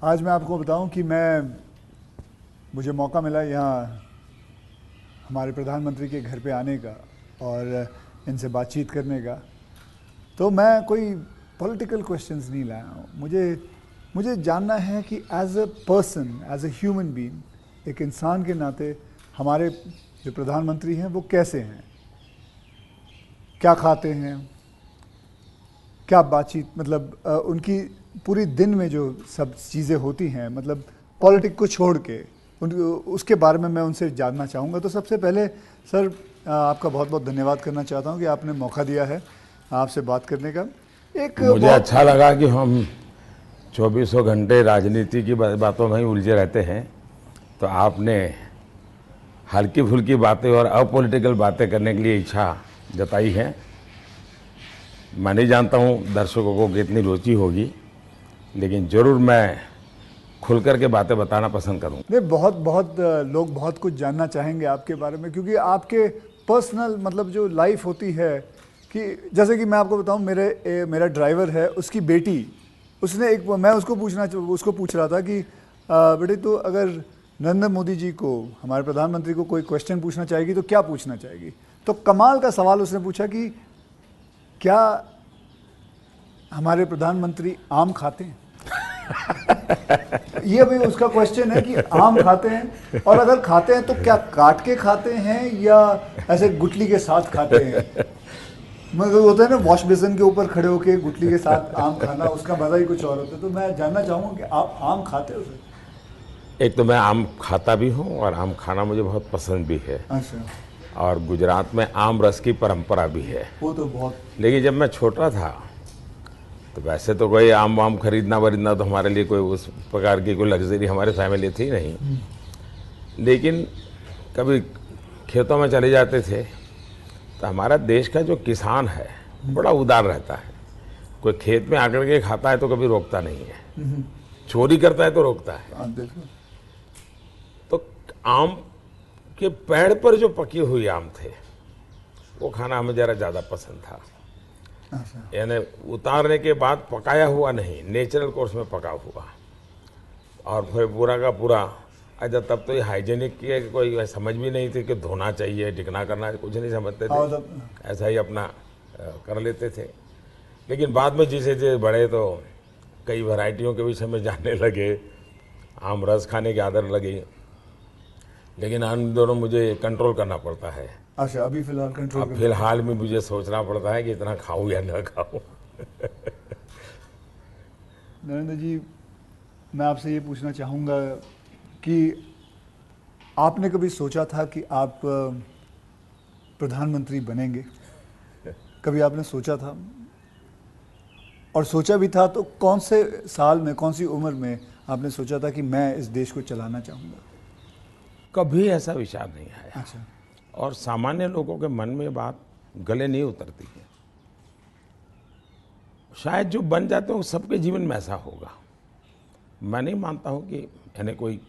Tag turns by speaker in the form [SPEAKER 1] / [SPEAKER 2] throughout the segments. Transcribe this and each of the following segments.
[SPEAKER 1] आज मैं आपको बताऊं कि मुझे मौका मिला यहाँ हमारे प्रधानमंत्री के घर पे आने का और इनसे बातचीत करने का। तो मैं कोई पॉलिटिकल क्वेश्चंस नहीं लाया हूँ। मुझे जानना है कि as a person, as a human being, एक इंसान के नाते हमारे जो प्रधानमंत्री हैं वो कैसे हैं, क्या खाते हैं, क्या बातचीत, मतलब उनकी पूरी दिन में जो सब चीज़ें होती हैं, मतलब पॉलिटिक को छोड़ के उसके बारे में मैं उनसे जानना चाहूँगा। तो सबसे पहले सर आपका बहुत बहुत धन्यवाद करना चाहता हूँ कि आपने मौका दिया है आपसे बात करने का।
[SPEAKER 2] मुझे अच्छा लगा कि हम 2400 घंटे राजनीति की बातों में ही उलझे रहते हैं, तो आपने हल्की फुल्की बातें और अपॉलिटिकल बातें करने के लिए इच्छा जताई है। मैं नहीं जानता हूँ दर्शकों को कितनी रुचि होगी, लेकिन ज़रूर मैं खुल कर के बातें बताना पसंद करूँगा।
[SPEAKER 1] नहीं, बहुत लोग बहुत कुछ जानना चाहेंगे आपके बारे में, क्योंकि आपके पर्सनल मतलब जो लाइफ होती है, कि जैसे कि मैं आपको बताऊं, मेरा ड्राइवर है, उसकी बेटी, मैं उसको पूछ रहा था कि बेटे तो अगर नरेंद्र मोदी जी को, हमारे प्रधानमंत्री को कोई क्वेश्चन पूछना चाहेगी तो क्या पूछना चाहेगी? तो कमाल का सवाल उसने पूछा कि क्या हमारे प्रधानमंत्री आम खाते हैं? ये भी उसका क्वेश्चन है कि आम खाते हैं, और अगर खाते हैं तो क्या काट के खाते हैं या ऐसे गुटली के साथ खाते हैं? मतलब होता है ना, वॉश बेसिन के ऊपर खड़े होके गुटली के साथ आम खाना, उसका मजा ही कुछ और होता है। तो मैं जानना चाहूँगा कि आप आम खाते हो सर?
[SPEAKER 2] एक तो मैं आम खाता भी हूँ और आम खाना मुझे बहुत पसंद भी है।
[SPEAKER 1] अच्छा।
[SPEAKER 2] और गुजरात में आम रस की परंपरा भी है।
[SPEAKER 1] वो तो बहुत।
[SPEAKER 2] लेकिन जब मैं छोटा था तो वैसे तो कोई आम वाम खरीदना वरीदना तो हमारे लिए कोई उस प्रकार की कोई लग्जरी हमारे फैमिली थी नहीं। लेकिन कभी खेतों में चले जाते थे तो हमारा देश का जो किसान है बड़ा उदार रहता है। कोई खेत में आकर के खाता है तो कभी रोकता नहीं है, चोरी करता है तो रोकता है। तो आम के पेड़ पर जो पके हुए आम थे वो खाना हमें ज़रा ज़्यादा पसंद था। यानी उतारने के बाद पकाया हुआ नहीं, नेचुरल कोर्स में पका हुआ। और फिर पूरा का पूरा, अच्छा तब तो ये हाइजीनिक की कोई समझ भी नहीं थी कि धोना चाहिए, टिकना करना, कुछ नहीं समझते थे, ऐसा ही अपना कर लेते थे। लेकिन बाद में जैसे जैसे बड़े तो कई वैरायटियों के विषय में जानने लगे, आम रस खाने की आदत लगी। लेकिन इन दोनों मुझे कंट्रोल करना पड़ता है।
[SPEAKER 1] अच्छा, अभी फिलहाल कंट्रोल?
[SPEAKER 2] अब फिलहाल में मुझे सोचना पड़ता है कि इतना खाऊं या ना खाऊं।
[SPEAKER 1] नरेंद्र जी, मैं आपसे ये पूछना चाहूँगा कि आपने कभी सोचा था कि आप प्रधानमंत्री बनेंगे? कभी आपने सोचा था? और सोचा भी था तो कौन से साल में, कौन सी उम्र में आपने सोचा था कि मैं इस देश को चलाना चाहूँगा?
[SPEAKER 2] कभी ऐसा विचार नहीं आया।
[SPEAKER 1] अच्छा।
[SPEAKER 2] और सामान्य लोगों के मन में बात गले नहीं उतरती है। शायद जो बन जाते हैं सबके जीवन में ऐसा होगा। मैं नहीं मानता हूँ कि यानी कोई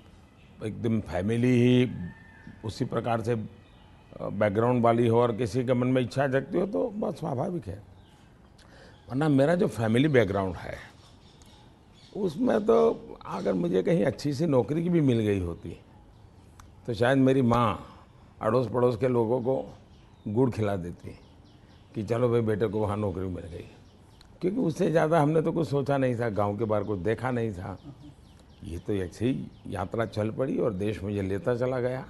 [SPEAKER 2] एकदम फैमिली ही उसी प्रकार से बैकग्राउंड वाली हो और किसी के मन में इच्छा जगती हो तो बहुत स्वाभाविक है। वरना मेरा जो फैमिली बैकग्राउंड है उसमें तो अगर मुझे कहीं अच्छी सी नौकरी की भी मिल गई होती तो शायद मेरी माँ अड़ोस पड़ोस के लोगों को गुड़ खिला देती कि चलो भाई बेटे को वहाँ नौकरी मिल गई। क्योंकि उससे ज़्यादा हमने तो कुछ सोचा नहीं था, गांव के बाहर कुछ देखा नहीं था। ये तो ऐसे ही यात्रा चल पड़ी और देश मुझे लेता चला गया।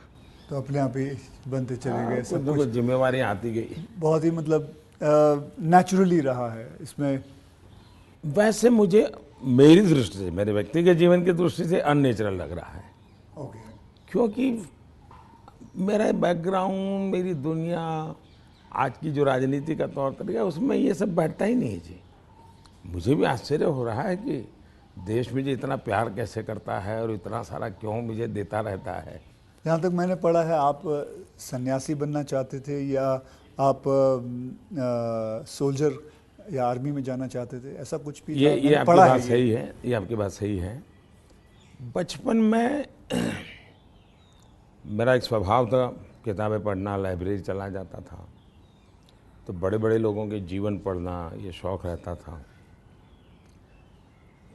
[SPEAKER 1] तो अपने आप ही बनते चले गए, सब
[SPEAKER 2] कुछ जिम्मेवारी आती गई।
[SPEAKER 1] बहुत ही मतलब नेचुरली रहा है इसमें।
[SPEAKER 2] वैसे मुझे मेरी दृष्टि से, मेरे व्यक्तिगत जीवन की दृष्टि से अननेचुरल लग रहा है।
[SPEAKER 1] ओके।
[SPEAKER 2] क्योंकि मेरा बैकग्राउंड, मेरी दुनिया, आज की जो राजनीति का तौर तरीका, उसमें ये सब बैठता ही नहीं है जी। मुझे भी आश्चर्य हो रहा है कि देश मुझे इतना प्यार कैसे करता है और इतना सारा क्यों मुझे देता रहता है।
[SPEAKER 1] जहाँ तक मैंने पढ़ा है आप सन्यासी बनना चाहते थे, या आप सोल्जर या आर्मी में जाना चाहते थे, ऐसा कुछ भी था?
[SPEAKER 2] ये आपकी बात सही है, ये आपकी बात सही है। बचपन में मेरा एक स्वभाव था किताबें पढ़ना, लाइब्रेरी चला जाता था, तो बड़े बड़े लोगों के जीवन पढ़ना ये शौक़ रहता था।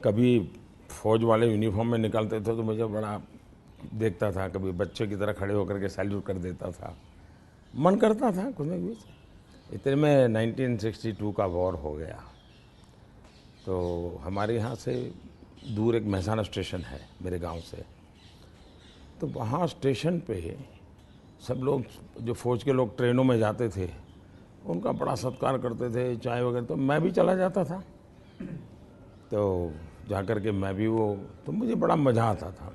[SPEAKER 2] कभी फौज वाले यूनिफॉर्म में निकलते थे तो मुझे बड़ा देखता था, कभी बच्चे की तरह खड़े होकर के सैल्यूट कर देता था, मन करता था कुछ ना कुछ। इतने में 1962 का वॉर हो गया, तो हमारे यहाँ से दूर एक महसाना स्टेशन है मेरे गांव से, तो वहाँ स्टेशन पे सब लोग, जो फौज के लोग ट्रेनों में जाते थे, उनका बड़ा सत्कार करते थे, चाय वगैरह, तो मैं भी चला जाता था। तो जा कर के मैं भी वो, तो मुझे बड़ा मज़ा आता था।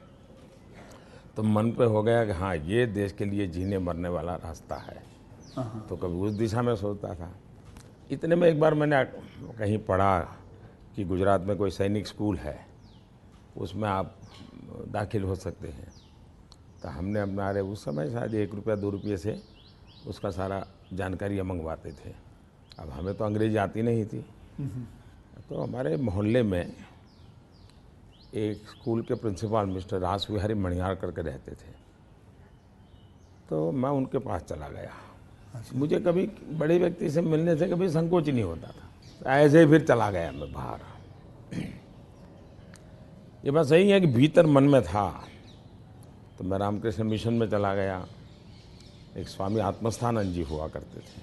[SPEAKER 2] तो मन पे हो गया कि हाँ, ये देश के लिए जीने मरने वाला रास्ता है। तो कभी उस दिशा में सोचता था। इतने में एक बार मैंने कहीं पढ़ा कि गुजरात में कोई सैनिक स्कूल है, उसमें आप दाखिल हो सकते हैं। तो हमने हमारे उस समय शायद 1 रुपया 2 रुपये से उसका सारा जानकारियाँ मंगवाते थे। अब हमें तो अंग्रेजी आती नहीं थी, तो हमारे मोहल्ले में एक स्कूल के प्रिंसिपल मिस्टर रास विहारी मणियार करके रहते थे, तो मैं उनके पास चला गया। मुझे कभी बड़े व्यक्ति से मिलने से कभी संकोच नहीं होता था, तो ऐसे ही फिर चला गया मैं बाहर। ये बात सही है कि भीतर मन में था, तो मैं रामकृष्ण मिशन में चला गया। एक स्वामी आत्मस्थानंद जी हुआ करते थे,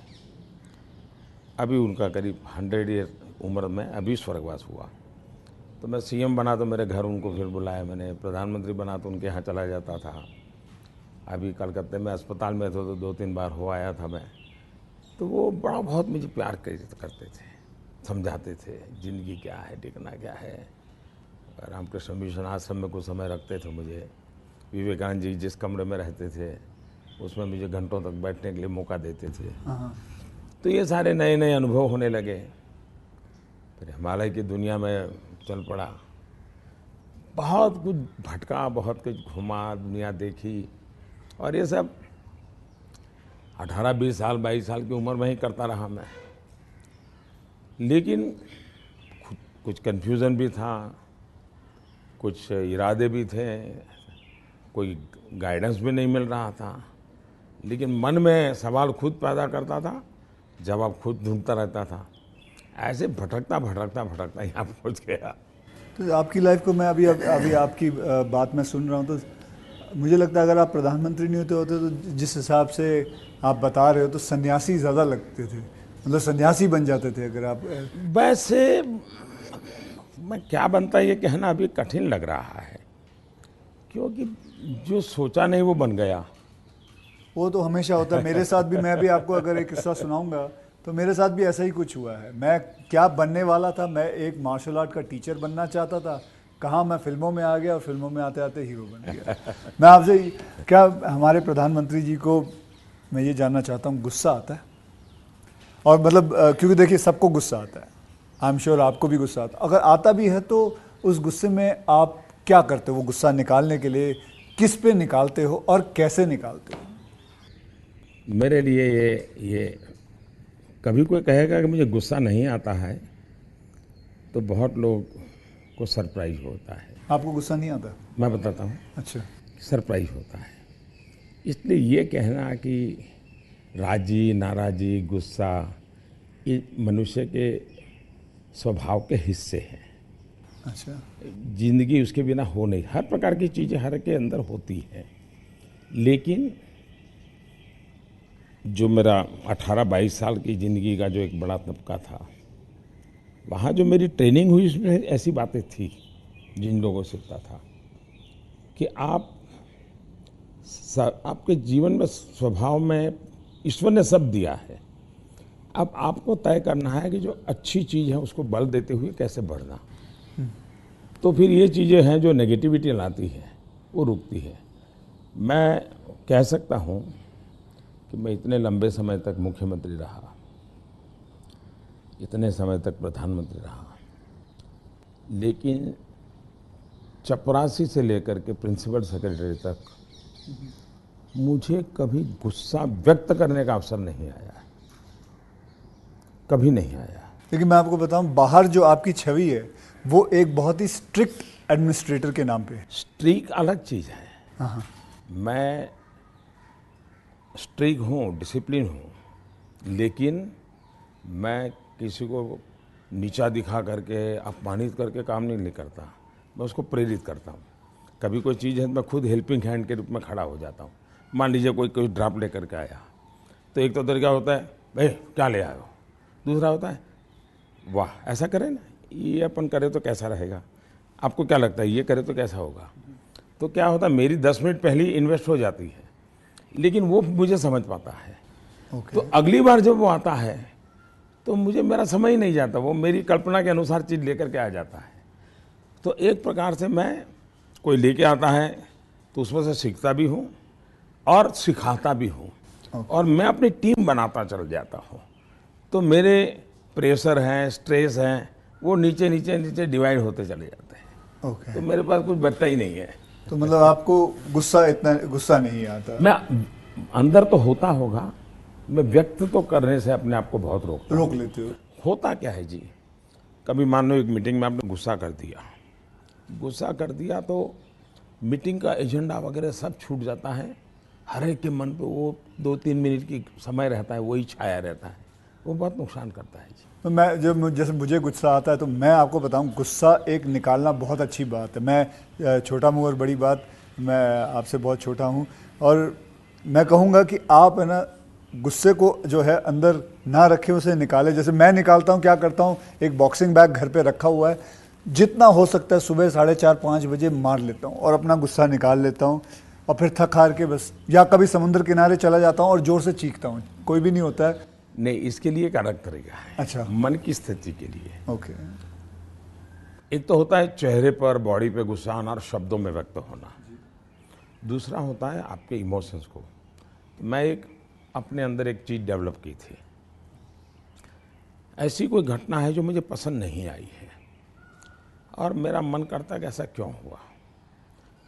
[SPEAKER 2] अभी उनका करीब 100 ईयर उम्र में अभी स्वर्गवास हुआ। तो मैं सीएम बना तो मेरे घर उनको फिर बुलाया मैंने, प्रधानमंत्री बना तो उनके यहाँ चला जाता था। अभी कलकत्ते में अस्पताल में थे तो 2-3 बार हो आया था मैं। तो वो बड़ा बहुत मुझे प्यार करते थे, समझाते थे ज़िंदगी क्या है, टिकना क्या है। रामकृष्ण मिशन आश्रम में कुछ समय रखते थे मुझे। विवेकानंद जी जिस कमरे में रहते थे उसमें मुझे घंटों तक बैठने के लिए मौका देते थे। तो ये सारे नए नए अनुभव होने लगे। फिर हिमालय की दुनिया में चल पड़ा, बहुत कुछ भटका, बहुत कुछ घुमा, दुनिया देखी, और ये सब 18-20 साल 22 साल की उम्र में ही करता रहा मैं। लेकिन कुछ कन्फ्यूज़न भी था, कुछ इरादे भी थे, कोई गाइडेंस भी नहीं मिल रहा था, लेकिन मन में सवाल खुद पैदा करता था, जवाब खुद ढूंढता रहता था। ऐसे भटकता भटकता भटकता यहाँ पहुँच गया।
[SPEAKER 1] तो आपकी लाइफ को मैं अभी आपकी बात में सुन रहा हूँ, तो मुझे लगता है अगर आप प्रधानमंत्री नहीं होते तो जिस हिसाब से आप बता रहे हो तो सन्यासी ज़्यादा लगते थे, मतलब सन्यासी बन जाते थे अगर आप।
[SPEAKER 2] वैसे मैं क्या बनता ये कहना अभी कठिन लग रहा है, क्योंकि जो सोचा नहीं वो बन गया।
[SPEAKER 1] वो तो हमेशा होता है, मेरे साथ भी। मैं भी आपको अगर एक किस्सा सुनाऊंगा तो मेरे साथ भी ऐसा ही कुछ हुआ है। मैं क्या बनने वाला था, मैं एक मार्शल आर्ट का टीचर बनना चाहता था, कहाँ मैं फिल्मों में आ गया और फिल्मों में आते आते हीरो बन गया। मैं आपसे क्या, हमारे प्रधानमंत्री जी को मैं ये जानना चाहता हूँ, गुस्सा आता है? और मतलब क्योंकि देखिए सबको गुस्सा आता है, आई एम श्योर आपको भी गुस्सा आता है। अगर आता भी है तो उस गुस्से में आप क्या करते हो? वो गुस्सा निकालने के लिए किस पे निकालते हो और कैसे निकालते हो?
[SPEAKER 2] मेरे लिए ये कभी कोई कहेगा कि मुझे गुस्सा नहीं आता है तो बहुत लोग को सरप्राइज होता है।
[SPEAKER 1] आपको गुस्सा नहीं आता?
[SPEAKER 2] मैं बताता हूँ।
[SPEAKER 1] अच्छा।
[SPEAKER 2] सरप्राइज होता है। इसलिए ये कहना कि राजी नाराजी गुस्सा ये मनुष्य के स्वभाव के हिस्से हैं।
[SPEAKER 1] अच्छा।
[SPEAKER 2] जिंदगी उसके बिना हो नहीं, हर प्रकार की चीज़ें हर के अंदर होती हैं। लेकिन जो मेरा 18-22 साल की ज़िंदगी का जो एक बड़ा तबका था, वहाँ जो मेरी ट्रेनिंग हुई उसमें ऐसी बातें थी जिन लोगों से सीखता था कि आपके जीवन में स्वभाव में ईश्वर ने सब दिया है। अब आपको तय करना है कि जो अच्छी चीज़ है उसको बल देते हुए कैसे बढ़ना। तो फिर ये चीज़ें हैं जो नेगेटिविटी लाती है वो रुकती है। मैं कह सकता हूँ कि मैं इतने लंबे समय तक मुख्यमंत्री रहा, इतने समय तक प्रधानमंत्री रहा, लेकिन चपरासी से लेकर के प्रिंसिपल सेक्रेटरी तक मुझे कभी गुस्सा व्यक्त करने का अवसर नहीं आया, कभी नहीं आया।
[SPEAKER 1] लेकिन मैं आपको बताऊं, बाहर जो आपकी छवि है वो एक बहुत ही स्ट्रिक्ट एडमिनिस्ट्रेटर के नाम पे है।
[SPEAKER 2] स्ट्रिक्ट अलग चीज़ है।
[SPEAKER 1] हाँ।
[SPEAKER 2] मैं स्ट्रिक्ट हूँ, डिसिप्लिन हूँ, लेकिन मैं किसी को नीचा दिखा करके अपमानित करके काम नहीं करता। मैं उसको प्रेरित करता हूँ। कभी कोई चीज़ है तो मैं खुद हेल्पिंग हैंड के रूप में खड़ा हो जाता हूँ। मान लीजिए कोई कोई ड्राफ्ट लेकर के आया, तो एक तो तरीका होता है भाई क्या ले आए हो, दूसरा होता है वाह ऐसा करें ना, ये अपन करें तो कैसा रहेगा, आपको क्या लगता है ये करे तो कैसा होगा। तो क्या होता है मेरी 10 मिनट पहले ही इन्वेस्ट हो जाती है, लेकिन वो मुझे समझ पाता है। तो अगली बार जब वो आता है तो मुझे मेरा समय ही नहीं जाता, वो मेरी कल्पना के अनुसार चीज़ लेकर के आ जाता है। तो एक प्रकार से मैं कोई लेके आता है तो उसमें से सीखता भी हूँ और सिखाता भी हूँ, और मैं अपनी टीम बनाता चल जाता हूँ। तो मेरे प्रेशर हैं, स्ट्रेस हैं, वो नीचे नीचे नीचे डिवाइड होते चले जाते हैं। तो मेरे पास कुछ बचता ही नहीं है।
[SPEAKER 1] तो मतलब आपको इतना गुस्सा नहीं आता?
[SPEAKER 2] मैं अंदर तो होता होगा, मैं व्यक्त तो करने से अपने आप को बहुत
[SPEAKER 1] रोक लेते हो।
[SPEAKER 2] होता क्या है जी, कभी मान लो एक मीटिंग में आपने गुस्सा कर दिया तो मीटिंग का एजेंडा वगैरह सब छूट जाता है। हर एक के मन पे वो 2-3 मिनट की समय रहता है, वही छाया रहता है, वो बहुत नुकसान करता है जी।
[SPEAKER 1] तो मैं जैसे मुझे गुस्सा आता है तो मैं आपको बताऊं, गुस्सा एक निकालना बहुत अच्छी बात है। मैं छोटा मुँह और बड़ी बात, मैं आपसे बहुत छोटा हूं, और मैं कहूँगा कि आप है ना गुस्से को जो है अंदर ना रखें, उसे निकालें। जैसे मैं निकालता हूँ, क्या करता हूँ, एक बॉक्सिंग बैग घर पे रखा हुआ है, जितना हो सकता है सुबह 4:30-5 बजे मार लेता हूँ और अपना गुस्सा निकाल लेता हूँ, और फिर थक हार के बस, या कभी समुद्र किनारे चला जाता हूँ और जोर से चीखता हूँ, कोई भी नहीं होता है।
[SPEAKER 2] नहीं, इसके लिए एक अलग तरीका है।
[SPEAKER 1] अच्छा।
[SPEAKER 2] मन की स्थिति के लिए।
[SPEAKER 1] ओके।
[SPEAKER 2] एक तो होता है चेहरे पर, बॉडी पे गुस्सा आना और शब्दों में व्यक्त होना। दूसरा होता है आपके इमोशंस को। मैं अपने अंदर एक चीज़ डेवलप की थी, ऐसी कोई घटना है जो मुझे पसंद नहीं आई है और मेरा मन करता है कि ऐसा क्यों हुआ।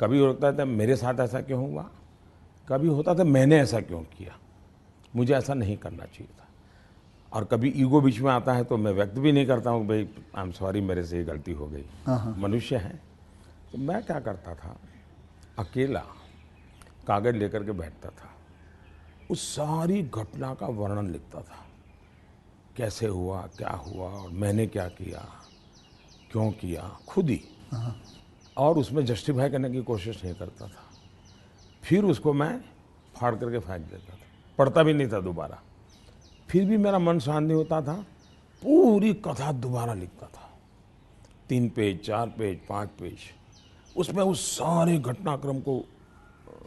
[SPEAKER 2] कभी होता था मेरे साथ ऐसा क्यों हुआ, कभी होता था मैंने ऐसा क्यों किया, मुझे ऐसा नहीं करना चाहिए था। और कभी ईगो बीच में आता है तो मैं व्यक्त भी नहीं करता हूँ भाई आई एम सॉरी, मेरे से ये गलती हो गई, मनुष्य है। तो मैं क्या करता था, अकेला कागज़ लेकर के बैठता था, उस सारी घटना का वर्णन लिखता था, कैसे हुआ, क्या हुआ और मैंने क्या किया, क्यों किया, खुद ही। और उसमें जस्टिफाई करने की कोशिश नहीं करता था। फिर उसको मैं फाड़ करके फेंक देता था, पढ़ता भी नहीं था दोबारा। फिर भी मेरा मन शांत नहीं होता था, पूरी कथा दोबारा लिखता था, 3 पेज, 4 पेज, 5 पेज, उसमें उस सारे घटनाक्रम को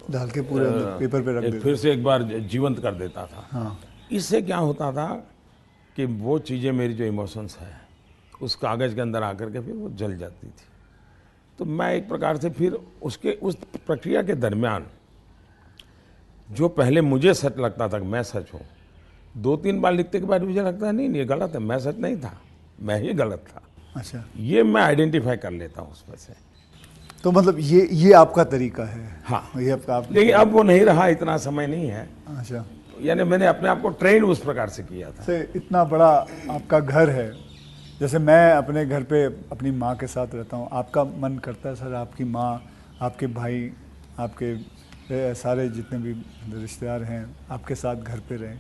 [SPEAKER 1] डाल के पूरे पेपर पे रख देता,
[SPEAKER 2] फिर से एक बार जीवंत कर देता था।
[SPEAKER 1] हाँ।
[SPEAKER 2] इससे क्या होता था कि वो चीज़ें, मेरी जो इमोशंस है उस कागज़ के अंदर आकर के फिर वो जल जाती थी। तो मैं एक प्रकार से फिर उस प्रक्रिया के दरमियान जो पहले मुझे सच लगता था कि मैं सच हूँ, 2-3 बार लिखने के बाद मुझे लगता है नहीं ये गलत है, मैं सच नहीं था, मैं ही गलत था।
[SPEAKER 1] अच्छा।
[SPEAKER 2] ये मैं आइडेंटिफाई कर लेता हूँ उसमें से।
[SPEAKER 1] तो मतलब ये आपका तरीका है?
[SPEAKER 2] हाँ।
[SPEAKER 1] ये आपका
[SPEAKER 2] लेकिन अब वो नहीं रहा, इतना समय नहीं है।
[SPEAKER 1] अच्छा।
[SPEAKER 2] यानी मैंने अपने आप को ट्रेन उस प्रकार से किया था।
[SPEAKER 1] से इतना बड़ा आपका घर है, जैसे मैं अपने घर पे अपनी माँ के साथ रहता हूँ, आपका मन करता है सर आपकी माँ, आपके भाई, आपके सारे जितने भी रिश्तेदार हैं आपके साथ घर पे रहें?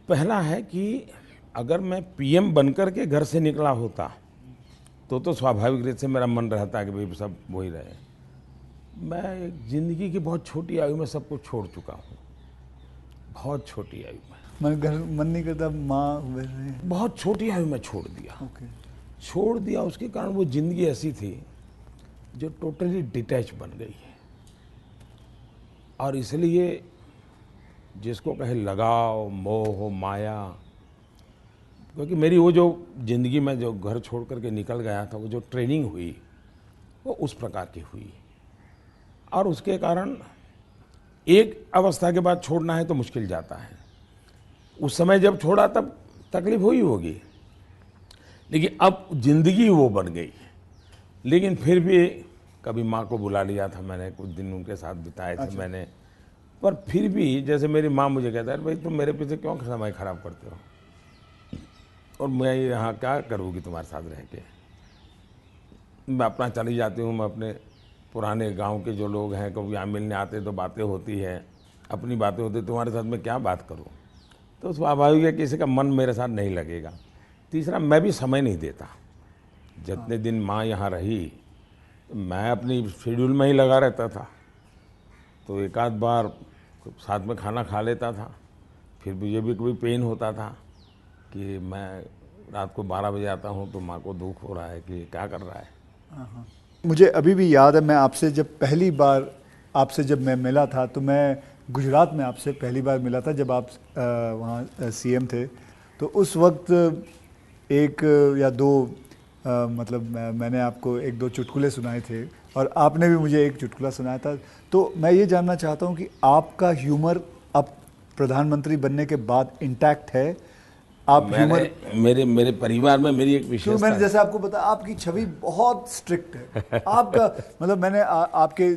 [SPEAKER 2] पहला है कि अगर मैं पीएम बनकर के घर से निकला होता तो स्वाभाविक रूप से मेरा मन रहता है कि भाई सब वही रहे। मैं एक ज़िंदगी की बहुत छोटी आयु में सब कुछ छोड़ चुका हूँ, बहुत छोटी आयु में।
[SPEAKER 1] मन नहीं करता माँ?
[SPEAKER 2] बहुत छोटी आयु में छोड़ दिया।
[SPEAKER 1] ओके।
[SPEAKER 2] छोड़ दिया, उसके कारण वो ज़िंदगी ऐसी थी जो टोटली डिटैच बन गई है। और इसलिए जिसको कहे लगाव, मोह, माया, क्योंकि मेरी वो जो ज़िंदगी में जो घर छोड़ करके निकल गया था, वो जो ट्रेनिंग हुई वो उस प्रकार की हुई। और उसके कारण एक अवस्था के बाद छोड़ना है तो मुश्किल जाता है। उस समय जब छोड़ा तब तकलीफ हुई होगी, लेकिन अब ज़िंदगी वो बन गई। लेकिन फिर भी कभी माँ को बुला लिया था मैंने, कुछ दिन उनके साथ बिताए थे। अच्छा। मैंने, पर फिर भी जैसे मेरी माँ मुझे कहता है भाई तुम मेरे पीछे क्यों समय खराब करते हो, और मैं यहाँ क्या करूँगी तुम्हारे साथ रह के। मैं अपना चली जाती हूँ, मैं अपने पुराने गांव के जो लोग हैं कभी यहाँ मिलने आते तो बातें होती है, अपनी बातें होती, तुम्हारे साथ मैं क्या बात करूँ। तो स्वाभाविक है किसी का मन मेरे साथ नहीं लगेगा। तीसरा, मैं भी समय नहीं देता, जितने दिन माँ यहाँ रही तो मैं अपनी शेड्यूल में ही लगा रहता था, तो एक आध बार साथ में खाना खा लेता था। फिर मुझे भी कभी पेन होता था कि मैं रात को 12 बजे आता हूँ तो माँ को दुख हो रहा है कि क्या कर रहा है।
[SPEAKER 1] मुझे अभी भी याद है, मैं आपसे जब पहली बार आपसे जब मैं मिला था, तो मैं गुजरात में आपसे पहली बार मिला था जब आप वहाँ सीएम थे। तो उस वक्त एक या दो मतलब मैंने आपको एक दो चुटकुले सुनाए थे और आपने भी मुझे एक चुटकुला सुनाया था। तो मैं ये जानना चाहता हूँ कि आपका ह्यूमर अब प्रधानमंत्री बनने के बाद इंटैक्ट है? आप ह्यूमर
[SPEAKER 2] मेरे परिवार में मेरी एक
[SPEAKER 1] क्यों,
[SPEAKER 2] विशेषता
[SPEAKER 1] मैंने
[SPEAKER 2] है।
[SPEAKER 1] जैसे आपको बताया आपकी छवि बहुत स्ट्रिक्ट है। आपका मतलब मैंने आपके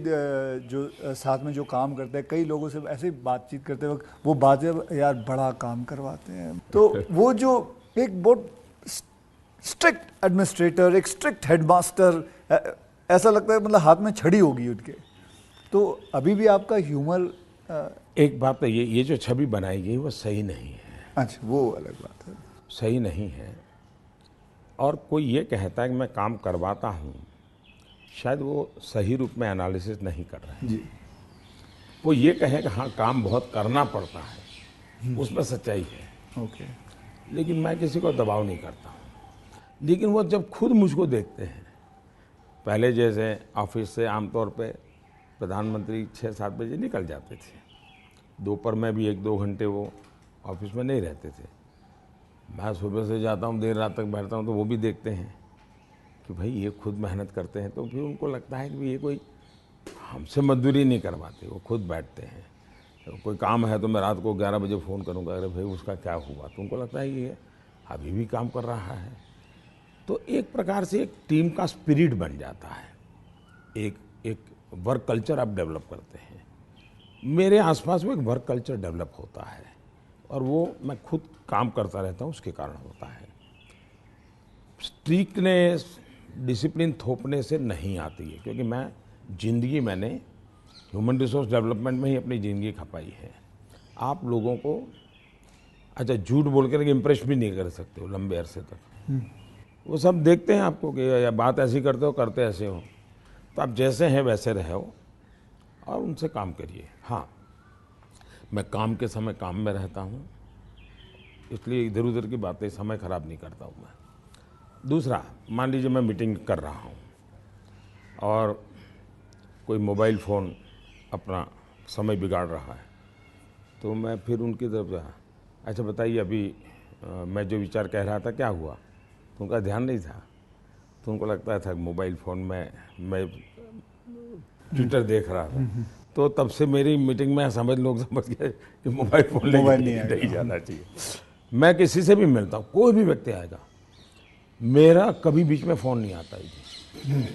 [SPEAKER 1] जो साथ में जो काम करते हैं कई लोगों से ऐसे ही बातचीत करते वक्त वो बातें, यार बड़ा काम करवाते हैं। तो वो जो एक बहुत स्ट्रिक्ट एडमिनिस्ट्रेटर, एक स्ट्रिक्ट हेडमास्टर, ऐसा लगता है मतलब हाथ में छड़ी होगी उनके। तो अभी भी आपका ह्यूमर
[SPEAKER 2] एक बात तो ये जो छवि बनाई गई वो सही नहीं है।
[SPEAKER 1] अच्छा, वो अलग बात है।
[SPEAKER 2] सही नहीं है। और कोई ये कहता है कि मैं काम करवाता हूँ, शायद वो सही रूप में एनालिसिस नहीं कर रहे हैं।
[SPEAKER 1] जी,
[SPEAKER 2] वो ये कहे कि हाँ काम बहुत करना पड़ता है, उसमें सच्चाई है।
[SPEAKER 1] ओके।
[SPEAKER 2] लेकिन मैं किसी को दबाव नहीं करता हूँ। लेकिन वो जब खुद मुझको देखते हैं, पहले जैसे ऑफिस से आमतौर पे प्रधानमंत्री 6-7 बजे निकल जाते थे, दोपहर में भी 1-2 घंटे वो ऑफिस में नहीं रहते थे। मैं सुबह से जाता हूँ, देर रात तक बैठता हूँ, तो वो भी देखते हैं कि भाई ये खुद मेहनत करते हैं। तो फिर उनको लगता है कि ये कोई हमसे मजदूरी नहीं करवाते, वो खुद बैठते हैं। तो कोई काम है तो मैं रात को 11 बजे फ़ोन करूँगा, अरे भाई उसका क्या हुआ, तो उनको लगता है ये अभी भी काम कर रहा है। तो एक प्रकार से एक टीम का स्पिरिट बन जाता है, एक वर्क कल्चर आप डेवलप करते हैं। मेरे आसपास में एक वर्क कल्चर डेवलप होता है और वो मैं खुद काम करता रहता हूँ, उसके कारण होता है। स्ट्रिक्टनेस, डिसिप्लिन थोपने से नहीं आती है, क्योंकि मैंने ह्यूमन रिसोर्स डेवलपमेंट में ही अपनी ज़िंदगी खपाई है। आप लोगों को अच्छा झूठ बोल कर इम्प्रेस भी नहीं कर सकते हो लंबे अरसे तक। वो सब देखते हैं आपको कि या बात ऐसी करते हो, करते ऐसे हो। तो आप जैसे हैं वैसे रहो और उनसे काम करिए। हाँ, मैं काम के समय काम में रहता हूँ, इसलिए इधर उधर की बातें समय ख़राब नहीं करता हूँ मैं। दूसरा, मान लीजिए मैं मीटिंग कर रहा हूँ और कोई मोबाइल फ़ोन अपना समय बिगाड़ रहा है, तो मैं फिर उनकी तरफ जा, अच्छा बताइए अभी मैं जो विचार कह रहा था क्या हुआ, तो उनका ध्यान नहीं था। तो उनको लगता था मोबाइल फ़ोन में मैं ट्विटर देख रहा था। तो तब से मेरी मीटिंग में लोग समझ गए कि मोबाइल फ़ोन लेके नहीं जाना चाहिए। मैं किसी से भी मिलता हूँ, कोई भी व्यक्ति आएगा, मेरा कभी बीच में फ़ोन नहीं आता है जी।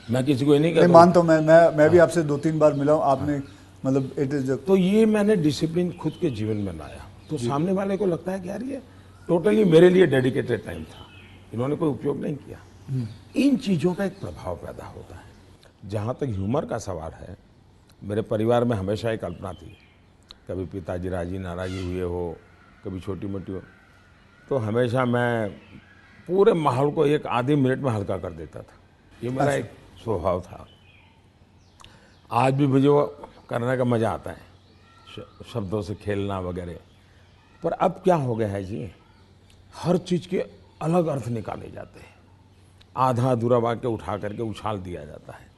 [SPEAKER 2] मैं किसी को नहीं कहता।
[SPEAKER 1] मानता हूँ, मैं भी आपसे 2-3 बार मिला हूँ, आपने मतलब इट इज। तो
[SPEAKER 2] ये मैंने डिसिप्लिन खुद के जीवन में लाया, तो सामने वाले को लगता है कि यार ये टोटली मेरे लिए डेडिकेटेड टाइम था, इन्होंने कोई उपयोग नहीं किया। इन चीज़ों का एक प्रभाव पैदा होता है। जहाँ तक ह्यूमर का सवाल है, मेरे परिवार में हमेशा एक कल्पना थी, कभी पिताजी राजी नाराज़ी हुए हो, कभी छोटी मोटी हो, तो हमेशा मैं पूरे माहौल को एक आधे मिनट में हल्का कर देता था। ये मेरा एक स्वभाव था। आज भी मुझे वो करने का मज़ा आता है, शब्दों से खेलना वगैरह। पर अब क्या हो गया है जी, हर चीज़ के अलग अर्थ निकाले जाते हैं, आधा अधूरा वाक्य उठा करके उछाल दिया जाता है।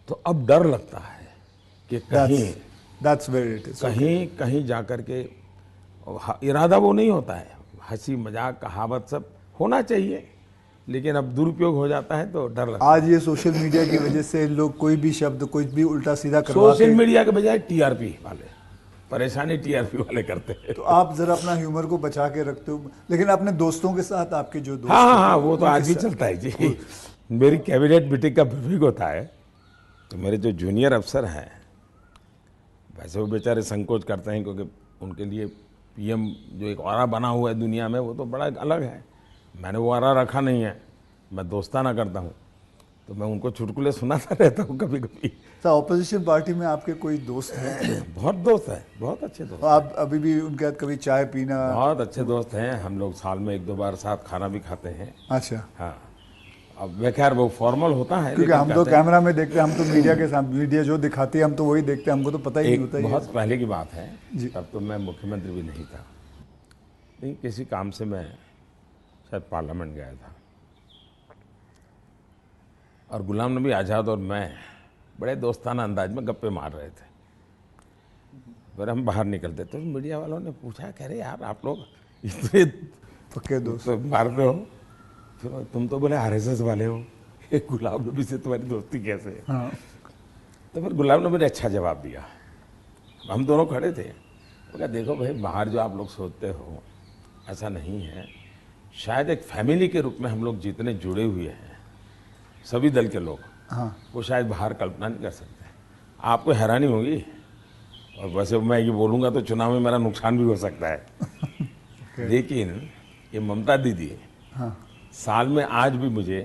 [SPEAKER 2] तो अब डर लगता है कि कहीं जा कर के, इरादा वो नहीं होता है, हंसी मजाक कहावत सब होना चाहिए, लेकिन अब दुरुपयोग हो जाता है तो डर लगता है।
[SPEAKER 1] आज ये सोशल मीडिया की वजह से लोग कोई भी शब्द कोई भी उल्टा सीधा करवा
[SPEAKER 2] सोशल मीडिया के बजाय टीआरपी वाले, परेशानी टीआरपी वाले करते हैं।
[SPEAKER 1] तो आप जरा अपना ह्यूमर को बचा के रखते हो, लेकिन अपने दोस्तों के साथ आपके जो दोस्त
[SPEAKER 2] हाँ, वो तो आज भी चलता है जी। मेरी कैबिनेट मीटिंग का ब्रीफिंग होता है, तो मेरे जो जूनियर अफसर हैं, वैसे वो बेचारे संकोच करते हैं, क्योंकि उनके लिए पीएम जो एक ऑरा बना हुआ है दुनिया में, वो तो बड़ा अलग है। मैंने वो ऑरा रखा नहीं है, मैं दोस्ताना करता हूँ, तो मैं उनको चुटकुले सुनाता रहता हूँ कभी कभी।
[SPEAKER 1] तो ऑपोजिशन पार्टी में आपके कोई दोस्त हैं?
[SPEAKER 2] बहुत दोस्त हैं, बहुत अच्छे दोस्त।
[SPEAKER 1] आप अभी भी उनके साथ कभी चाय पीना?
[SPEAKER 2] बहुत अच्छे दोस्त हैं हम लोग, साल में 1-2 बार साथ खाना भी खाते हैं।
[SPEAKER 1] अच्छा।
[SPEAKER 2] हाँ, अब मैं खैर वो फॉर्मल होता है,
[SPEAKER 1] क्योंकि
[SPEAKER 2] लेकिन
[SPEAKER 1] हम तो
[SPEAKER 2] कहते हैं,
[SPEAKER 1] कैमरा में देखते हैं, हम तो मीडिया के सामने, मीडिया जो दिखाती है हम तो वही देखते हैं, हमको तो पता ही नहीं
[SPEAKER 2] एक
[SPEAKER 1] होता
[SPEAKER 2] बहुत
[SPEAKER 1] ये।
[SPEAKER 2] पहले की बात है,
[SPEAKER 1] जी।
[SPEAKER 2] तब तो मैं मुख्यमंत्री भी नहीं था, नहीं किसी काम से मैं शायद पार्लियामेंट गया था, और गुलाम नबी आज़ाद और मैं बड़े दोस्ताना अंदाज में गप्पे मार रहे थे। फिर हम बाहर निकलते तो मीडिया वालों ने पूछा, कह रहे यार आप लोग इतने
[SPEAKER 1] पक्के दोस्त।
[SPEAKER 2] तो मारते हो, फिर तुम तो बोले आरएसएस वाले हो, ये गुलाम नबी से तुम्हारी दोस्ती कैसे है?
[SPEAKER 1] हाँ।
[SPEAKER 2] तो फिर गुलाम नबी ने अच्छा जवाब दिया। हम दोनों खड़े थे, वो कहा देखो भाई, बाहर जो आप लोग सोचते हो ऐसा नहीं है, शायद एक फैमिली के रूप में हम लोग जितने जुड़े हुए हैं सभी दल के लोग,
[SPEAKER 1] हाँ।
[SPEAKER 2] वो शायद बाहर कल्पना नहीं कर सकते। आपको हैरानी होगी, और वैसे मैं ये बोलूँगा तो चुनाव में मेरा नुकसान भी हो सकता है लेकिन ये ममता दीदी
[SPEAKER 1] हाँ।
[SPEAKER 2] साल में आज भी मुझे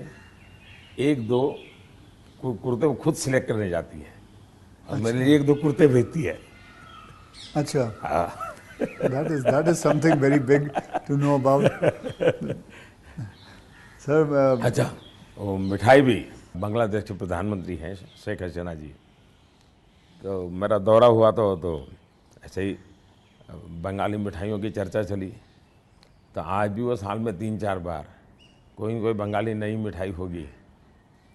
[SPEAKER 2] एक दो कुर्ते वो खुद सिलेक्ट करने जाती है, और मेरे लिए एक दो कुर्ते भेजती है।
[SPEAKER 1] अच्छा। that is something very big to know about. Sir
[SPEAKER 2] अच्छा, वो मिठाई भी, बांग्लादेश के प्रधानमंत्री हैं शेख हसीना जी, तो मेरा दौरा हुआ तो ऐसे ही बंगाली मिठाइयों की चर्चा चली, तो आज भी वो साल में 3-4 बार कोई न कोई बंगाली नई मिठाई होगी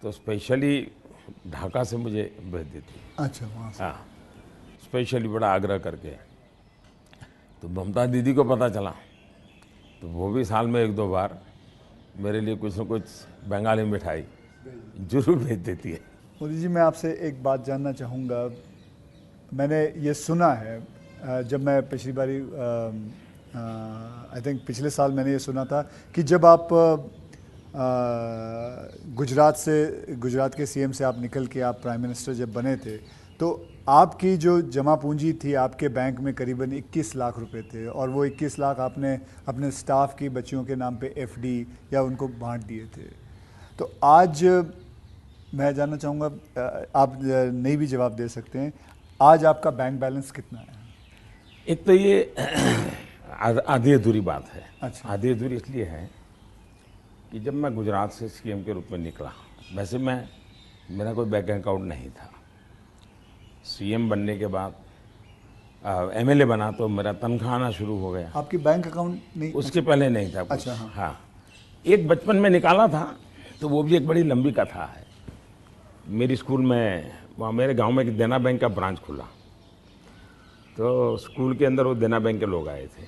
[SPEAKER 2] तो स्पेशली ढाका से मुझे भेज देती।
[SPEAKER 1] अच्छा, वहाँ से।
[SPEAKER 2] हाँ, स्पेशली बड़ा आग्रह करके। तो ममता दीदी को पता चला तो वो भी साल में 1-2 बार मेरे लिए कुछ न कुछ बंगाली मिठाई जरूर भेज देती है।
[SPEAKER 1] मोदी जी, मैं आपसे एक बात जानना चाहूँगा। मैंने ये सुना है, जब मैं पिछली बारी आई थिंक पिछले साल मैंने ये सुना था कि जब आप गुजरात के सीएम से आप निकल के आप प्राइम मिनिस्टर जब बने थे, तो आपकी जो जमा पूंजी थी आपके बैंक में करीबन 21 लाख रुपए थे, और वो 21 लाख आपने अपने स्टाफ की बच्चियों के नाम पे एफडी या उनको बांट दिए थे। तो आज मैं जानना चाहूँगा, आप नहीं भी जवाब दे सकते हैं, आज आपका बैंक बैलेंस कितना है?
[SPEAKER 2] एक तो ये आधी अधूरी बात है।
[SPEAKER 1] अच्छा।
[SPEAKER 2] आधी अधूरी इसलिए है कि जब मैं गुजरात से सीएम के रूप में निकला, वैसे मेरा कोई बैंक अकाउंट नहीं था। सीएम बनने के बाद एमएलए बना तो मेरा तनख्वाह आना शुरू हो गया।
[SPEAKER 1] आपकी बैंक अकाउंट नहीं?
[SPEAKER 2] उसके पहले नहीं था कुछ।
[SPEAKER 1] अच्छा। हाँ।
[SPEAKER 2] हाँ, एक बचपन में निकाला था, तो वो भी एक बड़ी लंबी कथा है। मेरी स्कूल में, वहाँ मेरे गांव में एक देना बैंक का ब्रांच खुला, तो स्कूल के अंदर वो देना बैंक के लोग आए थे।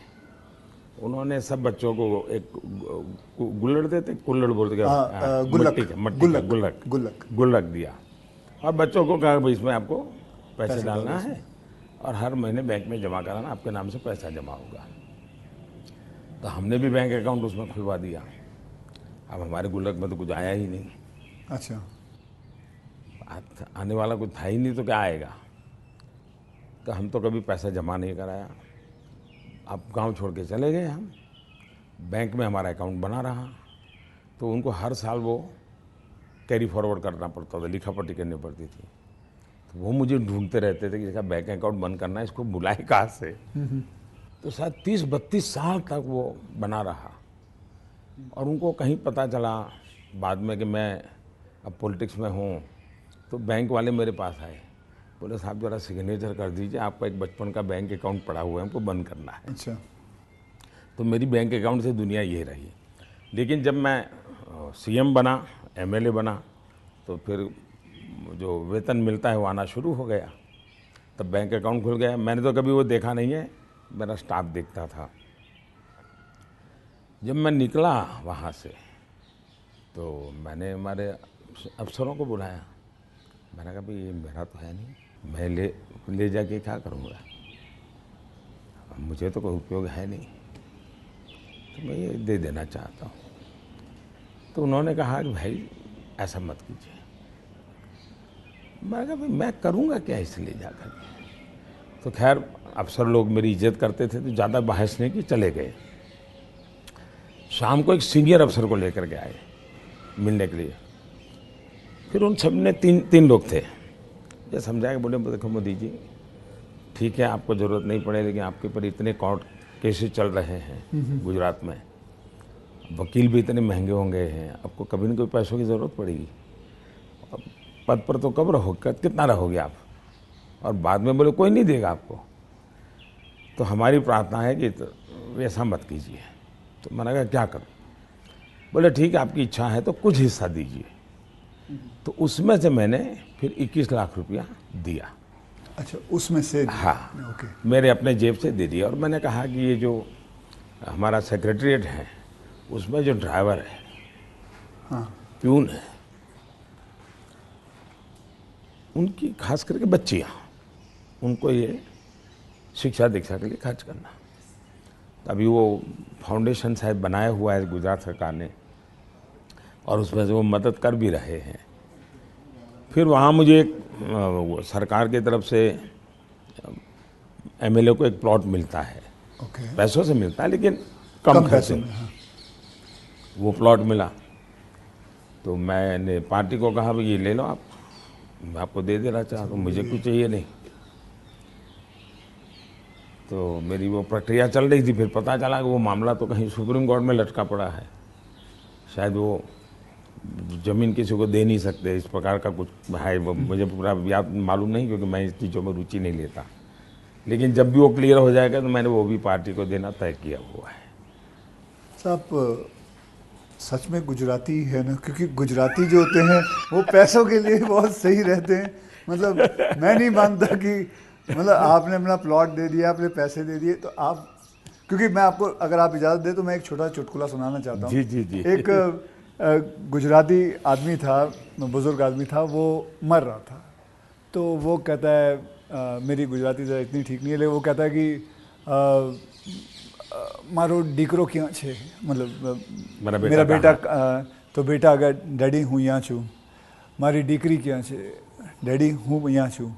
[SPEAKER 2] उन्होंने सब बच्चों को एक गुल्लड़ देते, कुल्लड़ बोलते, गुल्लक दिया, और बच्चों को कहा भाई इसमें आपको पैसे डालना है और हर महीने बैंक में जमा कराना, आपके नाम से पैसा जमा होगा। तो हमने भी बैंक अकाउंट उसमें खुलवा दिया। अब हमारे गुल्लक में तो कुछ आया ही नहीं।
[SPEAKER 1] अच्छा।
[SPEAKER 2] आने वाला कुछ था ही नहीं, तो क्या आएगा? तो हम तो कभी पैसा जमा नहीं कराया। अब गांव छोड़ के चले गए हम, बैंक में हमारा अकाउंट बना रहा, तो उनको हर साल वो कैरी फॉरवर्ड करना पड़ता था, लिखा पढ़ी करनी पड़ती थी। तो वो मुझे ढूंढते रहते थे कि इसका बैंक अकाउंट बंद करना है, इसको बुलाए कहाँ से। तो शायद 30-32 साल तक वो बना रहा, और उनको कहीं पता चला बाद में कि मैं अब पॉलिटिक्स में हूँ, तो बैंक वाले मेरे पास आए, बोले साहब जरा सिग्नेचर कर दीजिए, आपका एक बचपन का बैंक अकाउंट पड़ा हुआ है, हमको बंद करना है।
[SPEAKER 1] अच्छा।
[SPEAKER 2] तो मेरी बैंक अकाउंट से दुनिया ये रही। लेकिन जब मैं सीएम बना, एमएलए बना, तो फिर जो वेतन मिलता है वो आना शुरू हो गया, तब बैंक अकाउंट खुल गया। मैंने तो कभी वो देखा नहीं है, मेरा स्टाफ देखता था। जब मैं निकला वहाँ से, तो मैंने हमारे अफसरों को बुलाया, मैंने कहा भाई ये मेरा तो है नहीं, मैं ले जाके क्या करूँगा, मुझे तो कोई उपयोग है नहीं, तो मैं ये दे देना चाहता हूँ। तो उन्होंने कहा कि भाई ऐसा मत कीजिए। मैंने कहा भाई मैं करूँगा क्या इसे ले जा कर के। तो खैर अफसर लोग मेरी इज्जत करते थे, तो ज़्यादा बहस नहीं की, चले गए। शाम को एक सीनियर अफसर को लेकर के आए मिलने के लिए। फिर उन सब ने तीन लोग थे, ये समझाया कि बोले देखो मोदी जी, ठीक है आपको ज़रूरत नहीं पड़े, लेकिन आपके ऊपर इतने कोर्ट केसेस चल रहे हैं गुजरात में, वकील भी इतने महंगे होंगे हैं, आपको कभी न कभी पैसों की ज़रूरत पड़ेगी। अब पद पर तो कब रहोगे, कितना रहोगे आप, और बाद में बोले कोई नहीं देगा आपको। तो हमारी प्रार्थना है कि ऐसा मत कीजिए। तो मैंने कहा क्या करूं? बोले ठीक है, आपकी इच्छा है तो कुछ हिस्सा दीजिए। तो उसमें से मैंने फिर 21 लाख रुपया दिया।
[SPEAKER 1] अच्छा, उसमें से?
[SPEAKER 2] हाँ,
[SPEAKER 1] ओके।
[SPEAKER 2] मेरे अपने जेब से दे दिया। और मैंने कहा कि ये जो हमारा सेक्रेटरीट है उसमें जो ड्राइवर है,
[SPEAKER 1] हाँ,
[SPEAKER 2] प्यून है, उनकी खास करके बच्चियाँ, उनको ये शिक्षा दीक्षा के लिए खर्च करना। अभी वो फाउंडेशन शायद बनाया हुआ है गुजरात सरकार ने, और उसमें से वो मदद कर भी रहे हैं। फिर वहाँ मुझे एक सरकार की तरफ से एमएलए को एक प्लॉट मिलता है,
[SPEAKER 1] ओके।
[SPEAKER 2] पैसों से मिलता है लेकिन कम खर्चे
[SPEAKER 1] पैसों
[SPEAKER 2] में।
[SPEAKER 1] में, हाँ।
[SPEAKER 2] वो प्लॉट मिला तो मैंने पार्टी को कहा भाई ये ले लो आप, मैं आपको दे देना चाहता हूँ, मुझे कुछ चाहिए नहीं। तो मेरी वो प्रक्रिया चल रही थी। फिर पता चला कि वो मामला तो कहीं सुप्रीम कोर्ट में लटका पड़ा है, शायद वो ज़मीन किसी को दे नहीं सकते, इस प्रकार का कुछ है। वो मुझे पूरा याद मालूम नहीं, क्योंकि मैं इस चीज़ों में रुचि नहीं लेता। लेकिन जब भी वो क्लियर हो जाएगा तो मैंने वो भी पार्टी को देना तय किया हुआ है।
[SPEAKER 1] साहब सच में गुजराती है ना, क्योंकि गुजराती जो होते हैं वो पैसों के लिए बहुत सही रहते हैं। मतलब मैं नहीं मानता कि मतलब आपने अपना प्लॉट दे दिया, आपने पैसे दे दिए, तो आप, क्योंकि मैं आपको, अगर आप इजाज़त दें तो मैं एक छोटा चुटकुला सुनाना चाहता हूँ।
[SPEAKER 2] जी जी जी।
[SPEAKER 1] एक गुजराती आदमी था, बुज़ुर्ग आदमी था, वो मर रहा था। तो वो कहता है, मेरी गुजराती ज़रा इतनी ठीक नहीं है, लेकिन वो कहता है कि मारो दीकरो क्યાં છે, मतलब मेरा बेटा, तो बेटा अगर डैडी हूँ यहाँ छूँ, मारी दीकरी क्યાં છે, डैडी हूँ यहाँ छूँ,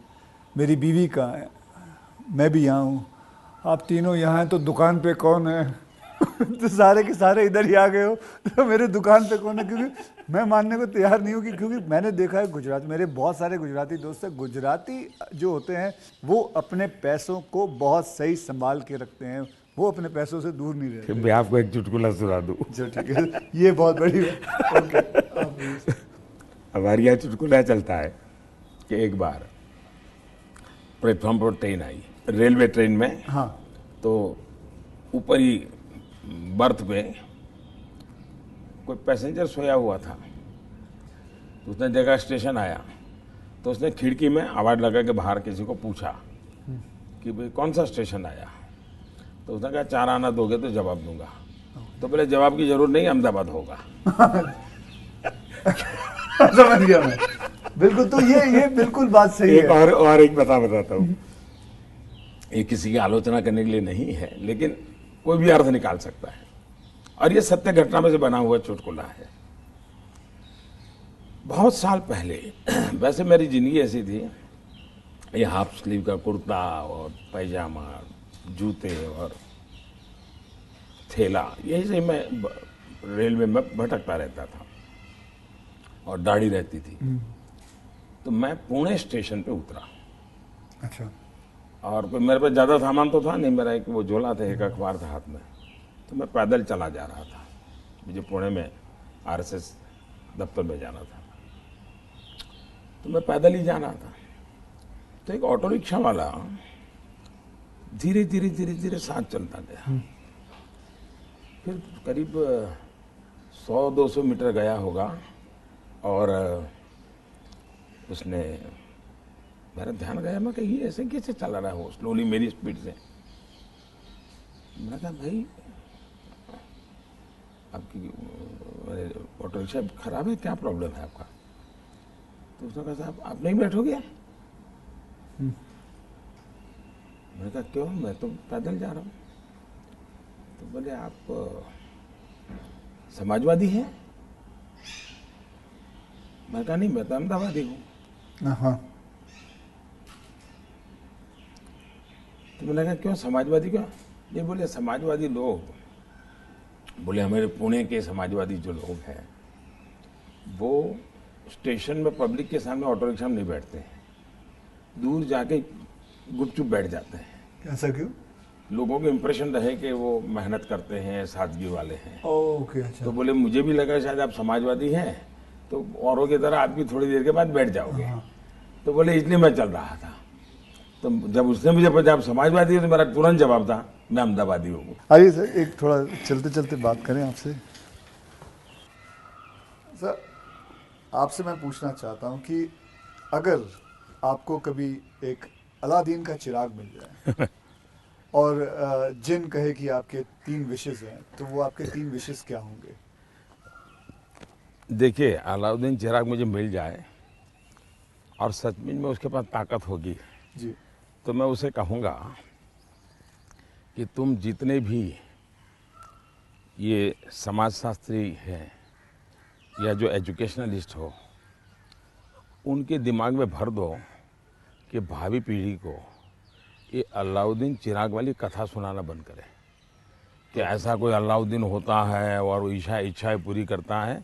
[SPEAKER 1] मेरी बीवी कहाँ है, मैं भी यहाँ हूँ, आप तीनों यहाँ हैं तो दुकान पे कौन है? तो सारे के सारे इधर ही आ गए हो, तो मेरे दुकान पे कौन है? क्योंकि मैं मानने को तैयार नहीं हूँ कि, क्योंकि मैंने देखा है गुजरात, मेरे बहुत सारे गुजराती दोस्त हैं, गुजराती जो होते हैं वो अपने पैसों को बहुत सही संभाल के रखते हैं, वो अपने पैसों से दूर नहीं रहते।
[SPEAKER 2] मैं आपको एक चुटकुला सुना दूँ।
[SPEAKER 1] जो ठीक है, ये बहुत बड़ी बात। ओके।
[SPEAKER 2] हमारे यहाँ चुटकुला चलता है कि एक बार प्लेटफॉर्म पर ट्रेन आई, रेलवे ट्रेन में।
[SPEAKER 1] हाँ,
[SPEAKER 2] तो ऊपर ही बर्थ पे कोई पैसेंजर सोया हुआ था। तो उसने देखा स्टेशन आया, तो उसने खिड़की में आवाज़ लगा के बाहर किसी को पूछा कि भाई कौन सा स्टेशन आया। तो उसने कहा 4 आना दोगे तो जवाब दूंगा। तो बोले जवाब की जरूरत नहीं, अहमदाबाद होगा।
[SPEAKER 1] समझ गया मैं, बिल्कुल। तो ये बिल्कुल बात सही है।
[SPEAKER 2] और एक बताता हूँ, ये किसी की आलोचना करने के लिए नहीं है, लेकिन कोई भी अर्थ निकाल सकता है, और ये सत्य घटना में से बना हुआ चुटकुला है। बहुत साल पहले, वैसे मेरी जिंदगी ऐसी थी, ये हाफ स्लीव का कुर्ता और पैजामा, जूते और थैला, यही से मैं रेलवे में भटकता रहता था, और दाढ़ी रहती थी। तो मैं पुणे स्टेशन पे उतरा।
[SPEAKER 1] अच्छा।
[SPEAKER 2] और कोई मेरे पास ज़्यादा सामान तो था नहीं, मेरा एक वो झोला था, एक अखबार था हाथ में। तो मैं पैदल चला जा रहा था, मुझे पुणे में आरएसएस दफ्तर में जाना था। तो मैं पैदल ही जा रहा था। तो एक ऑटो रिक्शा वाला धीरे धीरे धीरे धीरे साथ चलता गया। फिर करीब 100-200 मीटर गया होगा, और उसने, मेरा ध्यान गया, मैं कही ऐसे कैसे चला रहा हो स्लोली मेरी स्पीड से। मैंने कहा भाई आपकी ऑटो रिक्शा खराब है, क्या प्रॉब्लम है आपका? तो उसने कहा साहब आप नहीं बैठोगे? मैंने कहा क्यों, मैं तो पैदल जा रहा हूँ। तो बोले आप समाजवादी हैं? मैं कहा नहीं, मैं तो अहमदाबादी हूँ।
[SPEAKER 1] हाँ।
[SPEAKER 2] तो मैंने कहा क्यों समाजवादी क्यों? ये बोले समाजवादी लोग, बोले हमारे पुणे के समाजवादी जो लोग हैं वो स्टेशन में पब्लिक के सामने ऑटो रिक्शा में नहीं बैठते हैं, दूर जाके गुपचुप बैठ जाते हैं।
[SPEAKER 1] ऐसा क्यों?
[SPEAKER 2] लोगों को इम्प्रेशन रहे कि वो मेहनत करते हैं, सादगी वाले हैं।
[SPEAKER 1] ओके, अच्छा।
[SPEAKER 2] तो बोले मुझे भी लगा शायद आप समाजवादी हैं, तो औरों की तरह आप भी थोड़ी देर के बाद बैठ जाओगे। तो बोले इसलिए मैं चल रहा था। तो जब उसने मुझे पूछा आप समाजवादी हो, तो मेरा तुरंत जवाब था मैं अहमदाबादी हूँ।
[SPEAKER 1] आइए सर, एक थोड़ा चलते चलते बात करें आपसे। सर, आपसे मैं पूछना चाहता हूँ कि अगर आपको कभी एक अलादीन का चिराग मिल जाए और जिन कहे कि आपके 3 विशेस हैं, तो वो आपके 3 विशेस क्या होंगे?
[SPEAKER 2] देखिए, अलाउद्दीन चिराग मुझे मिल जाए और सचमुच में उसके पास ताकत होगी,
[SPEAKER 1] जी।
[SPEAKER 2] तो मैं उसे कहूँगा कि तुम जितने भी ये समाजशास्त्री हैं या जो एजुकेशनलिस्ट हो, उनके दिमाग में भर दो कि भावी पीढ़ी को ये अलाउद्दीन चिराग वाली कथा सुनाना बंद करें कि ऐसा कोई अलाउद्दीन होता है और वो इच्छाएं पूरी करता है।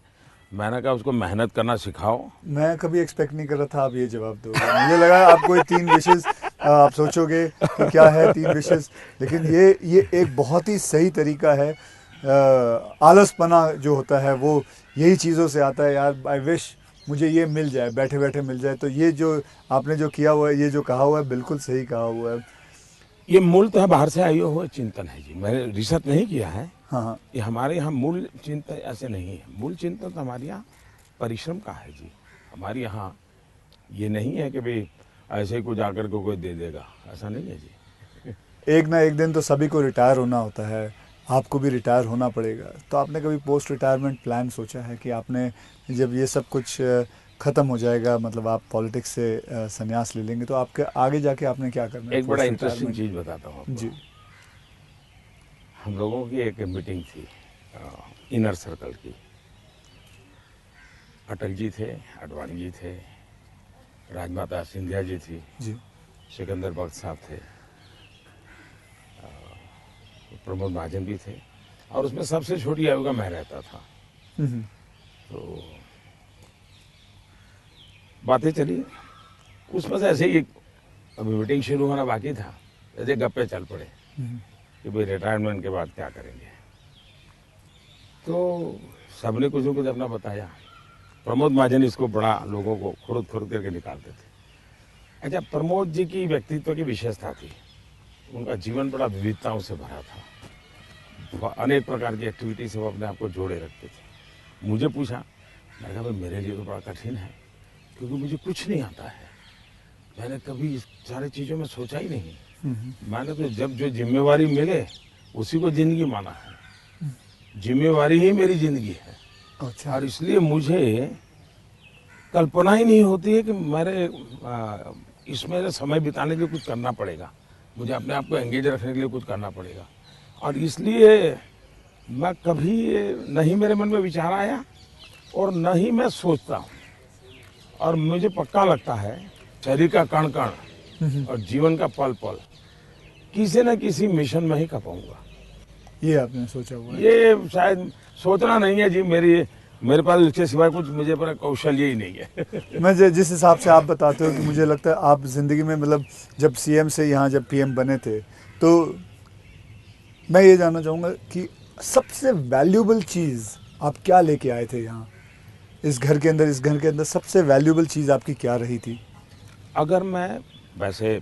[SPEAKER 2] मैंने कहा उसको मेहनत करना सिखाओ।
[SPEAKER 1] मैं कभी एक्सपेक्ट नहीं कर रहा था आप ये जवाब दोगे। मुझे लगा आपको ये 3 विशेस आप सोचोगे कि क्या है 3 विशेस, लेकिन ये एक बहुत ही सही तरीका है। आलसपना जो होता है वो यही चीज़ों से आता है। यार, आई विश मुझे ये मिल जाए, बैठे बैठे मिल जाए। तो ये जो आपने जो किया हुआ है, ये जो कहा हुआ है, बिल्कुल सही कहा हुआ है।
[SPEAKER 2] ये मूल तो है बाहर से आई हुआ चिंतन है जी, मैंने रिसर्च नहीं किया है।
[SPEAKER 1] हाँ, हाँ।
[SPEAKER 2] ये हमारे यहाँ मूल चिंतन ऐसे नहीं है। मूल चिंतन तो हमारे यहाँ परिश्रम का है जी। हमारे यहाँ ये नहीं है कि भाई ऐसे ही कुछ आकर को कोई दे देगा, ऐसा नहीं है जी।
[SPEAKER 1] एक ना एक दिन तो सभी को रिटायर होना होता है, आपको भी रिटायर होना पड़ेगा। तो आपने कभी पोस्ट रिटायरमेंट प्लान सोचा है कि आपने जब ये सब कुछ ख़त्म हो जाएगा, मतलब आप पॉलिटिक्स से संन्यास ले लेंगे, तो आपके आगे जाके आपने क्या करना है?
[SPEAKER 2] एक बड़ा
[SPEAKER 1] पोस्ट
[SPEAKER 2] इंटरेस्टिंग
[SPEAKER 1] रिटायरमेंट।
[SPEAKER 2] चीज़ बताता हूँ आपको।
[SPEAKER 1] जी।
[SPEAKER 2] हम लोगों की एक मीटिंग थी इनर सर्कल की। अटल जी थे, आडवाणी जी थे, राजमाता सिंधिया जी थी,
[SPEAKER 1] जी।
[SPEAKER 2] सिकंदर बख्त साहब थे, प्रमोद महाजन भी थे, और उसमें सबसे छोटी आयु का मैं रहता था। तो बातें चली, उसमें से ऐसे ही अभी मीटिंग शुरू होना बाकी था, ऐसे गप्पे चल पड़े कि भाई रिटायरमेंट के बाद क्या करेंगे। तो सबने कुछ न कुछ अपना बताया। प्रमोद महाजन इसको बड़ा लोगों को खुद करके निकालते थे। अच्छा, प्रमोद जी की व्यक्तित्व की विशेषता थी, उनका जीवन बड़ा विविधताओं से भरा था। अनेक प्रकार की एक्टिविटी से वो अपने आप को जोड़े रखते थे। मुझे पूछा, मैंने कहा भाई मेरे लिए तो बड़ा कठिन है, क्योंकि मुझे कुछ नहीं आता है। मैंने कभी इस सारी चीज़ों में सोचा ही नहीं। मैंने तो जब जो जिम्मेवारी मिले उसी को जिंदगी माना है। जिम्मेवारी ही मेरी जिंदगी है।
[SPEAKER 1] अच्छा।
[SPEAKER 2] और इसलिए मुझे कल्पना ही नहीं होती है कि मेरे इसमें समय बिताने के लिए कुछ करना पड़ेगा, मुझे अपने आप को एंगेज रखने के लिए कुछ करना पड़ेगा। और इसलिए मैं कभी नहीं मेरे मन में विचार आया और न ही मैं सोचता हूँ। और मुझे पक्का लगता है शरीर का कण कण और जीवन का पल पल किसी न किसी मिशन में ही खपाऊंगा।
[SPEAKER 1] ये आपने सोचा हुआ है?
[SPEAKER 2] ये शायद सोचना नहीं है जी, मेरे पास इसके सिवाय कुछ मुझे पर कौशल्य ही नहीं है।
[SPEAKER 1] मैं जिस हिसाब से आप बताते हो कि मुझे लगता है आप ज़िंदगी में, मतलब जब सीएम से यहाँ जब पीएम बने थे, तो मैं ये जानना चाहूँगा कि सबसे वैल्यूबल चीज़ आप क्या लेके आए थे यहाँ, इस घर के अंदर सबसे वैल्यूबल चीज़ आपकी क्या रही थी?
[SPEAKER 2] अगर मैं, वैसे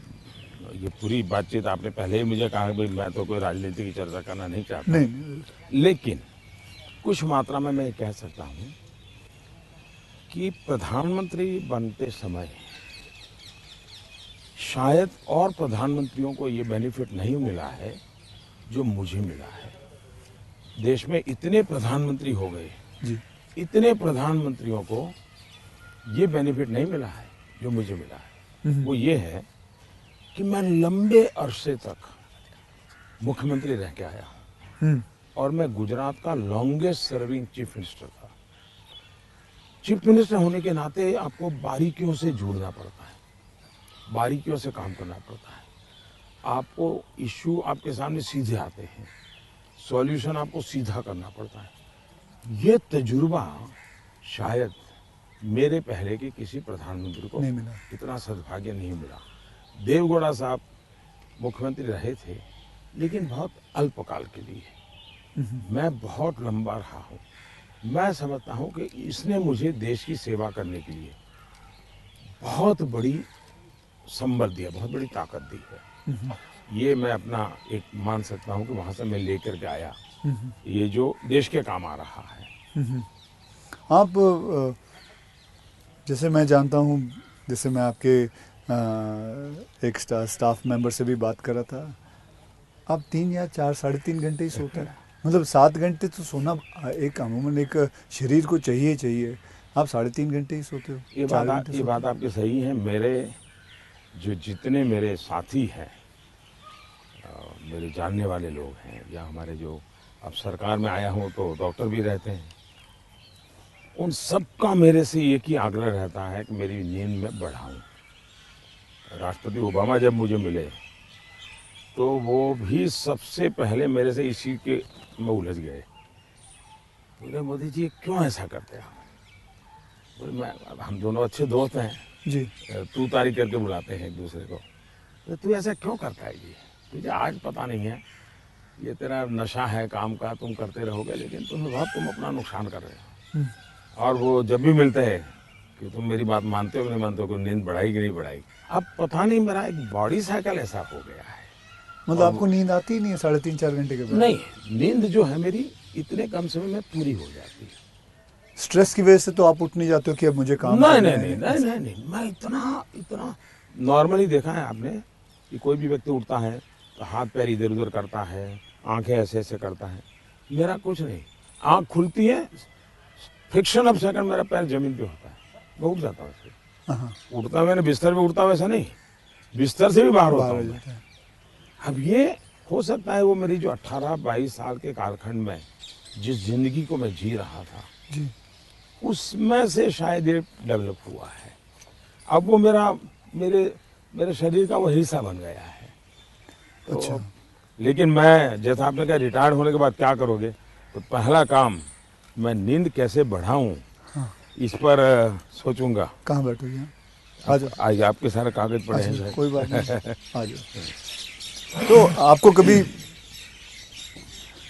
[SPEAKER 2] ये पूरी बातचीत आपने पहले ही मुझे कहा कि भाई मैं तो कोई राजनीति की चर्चा करना नहीं चाहता,
[SPEAKER 1] नहीं।
[SPEAKER 2] लेकिन कुछ मात्रा में मैं कह सकता हूँ कि प्रधानमंत्री बनते समय शायद और प्रधानमंत्रियों को ये बेनिफिट नहीं मिला है जो मुझे मिला है। देश में इतने प्रधानमंत्री हो गए
[SPEAKER 1] जी।
[SPEAKER 2] इतने प्रधानमंत्रियों को ये बेनिफिट नहीं मिला है जो मुझे मिला है। वो ये है कि मैं लंबे अरसे तक मुख्यमंत्री रह के आया हूँ और मैं गुजरात का लॉन्गेस्ट सर्विंग चीफ मिनिस्टर था। चीफ मिनिस्टर होने के नाते आपको बारीकियों से जुड़ना पड़ता है, बारीकियों से काम करना पड़ता है। आपको इश्यू आपके सामने सीधे आते हैं, सॉल्यूशन आपको सीधा करना पड़ता है। ये तजुर्बा शायद मेरे पहले के किसी प्रधानमंत्री को
[SPEAKER 1] नहीं मिला।
[SPEAKER 2] इतना सद्भाग्य नहीं मिला। देवगौड़ा साहब मुख्यमंत्री रहे थे, लेकिन बहुत अल्पकाल के लिए। मैं बहुत लंबा रहा हूँ। मैं समझता हूँ कि इसने मुझे देश की सेवा करने के लिए बहुत बड़ी संबल दिया, बहुत बड़ी ताकत दी है। ये मैं अपना एक मान सकता हूँ कि वहाँ से मैं लेकर के आया, ये जो देश के काम आ रहा है।
[SPEAKER 1] आप जैसे मैं जानता हूँ, जैसे मैं आपके एक स्टाफ मेंबर से भी बात कर रहा था, आप 3 या 4 साढ़े 3 घंटे ही सोते हैं। मतलब 7 घंटे तो सोना एक अमूमन एक शरीर को चाहिए चाहिए, आप 3.5 घंटे ही सोते हो,
[SPEAKER 2] ये
[SPEAKER 1] 4
[SPEAKER 2] बात
[SPEAKER 1] घंटे
[SPEAKER 2] ये
[SPEAKER 1] सोते
[SPEAKER 2] बात आपकी सही है। मेरे जो जितने मेरे साथी हैं, मेरे जानने वाले लोग हैं, या हमारे जो अब सरकार में आया हूँ तो डॉक्टर भी रहते हैं, उन सबका मेरे से एक ही आग्रह रहता है कि मेरी नींद में बढ़ाऊं। राष्ट्रपति ओबामा जब मुझे मिले तो वो भी सबसे पहले मेरे से इसी के में उलझ गए। बोले मोदी जी क्यों ऐसा करते हैं आप? बोले मैं, हम दोनों अच्छे दोस्त हैं
[SPEAKER 1] जी।
[SPEAKER 2] तू तारी करके बुलाते हैं एक दूसरे को। तो तू ऐसा क्यों करता है? ये तुझे आज पता नहीं है, ये तेरा नशा है काम का, तुम करते रहोगे लेकिन तुम अपना नुकसान कर रहे हो। और वो जब भी मिलते हैं कि तुम मेरी बात मानते हो कि नहीं मानते हो, कि नींद बढ़ाई कि नहीं बढ़ाई। अब पता नहीं मेरा एक बॉडी साइकिल ऐसा हो गया है।
[SPEAKER 1] मतलब आपको नींद आती ही नहीं है 3.5-4 घंटे के बाद?
[SPEAKER 2] नहीं, नींद जो है मेरी इतने कम समय में पूरी हो जाती है।
[SPEAKER 1] स्ट्रेस की वजह से तो आप उठ नहीं जाते हो कि अब मुझे काम
[SPEAKER 2] नहीं
[SPEAKER 1] करना
[SPEAKER 2] नहीं
[SPEAKER 1] है?
[SPEAKER 2] नहीं नहीं नहीं, मैं इतना नॉर्मली देखा है आपने कि कोई भी व्यक्ति उठता है तो हाथ पैर इधर उधर करता है, आंखें ऐसे ऐसे करता है। मेरा कुछ नहीं, आंख खुलती है, फ्रिक्शन ऑफ सेकंड मेरा पैर जमीन पे होता है, मैं उठ जाता हूँ उससे।
[SPEAKER 1] हाँ,
[SPEAKER 2] उठता मैंने बिस्तर पे उठता वैसा नहीं, बिस्तर से भी बाहर होता
[SPEAKER 1] बाहर हो
[SPEAKER 2] हूँ
[SPEAKER 1] जाता है।
[SPEAKER 2] अब ये हो सकता है वो मेरी जो 18-22 साल के कालखंड में जिस जिंदगी को मैं जी रहा था
[SPEAKER 1] जी।
[SPEAKER 2] उसमें से शायद ये डेवलप हुआ है। अब वो मेरे शरीर का वो हिस्सा बन गया है। तो
[SPEAKER 1] अच्छा।
[SPEAKER 2] लेकिन मैं, जैसा आपने कहा रिटायर होने के बाद क्या करोगे, तो पहला काम मैं नींद कैसे बढ़ाऊं,
[SPEAKER 1] हाँ।
[SPEAKER 2] इस पर सोचूंगा।
[SPEAKER 1] कहाँ बैठोगे आप? आ जाओ।
[SPEAKER 2] आज आपके सारे कागज पड़े हैं
[SPEAKER 1] अच्छा,
[SPEAKER 2] शायद।
[SPEAKER 1] कोई बात नहीं, आ जाओ। तो आपको कभी,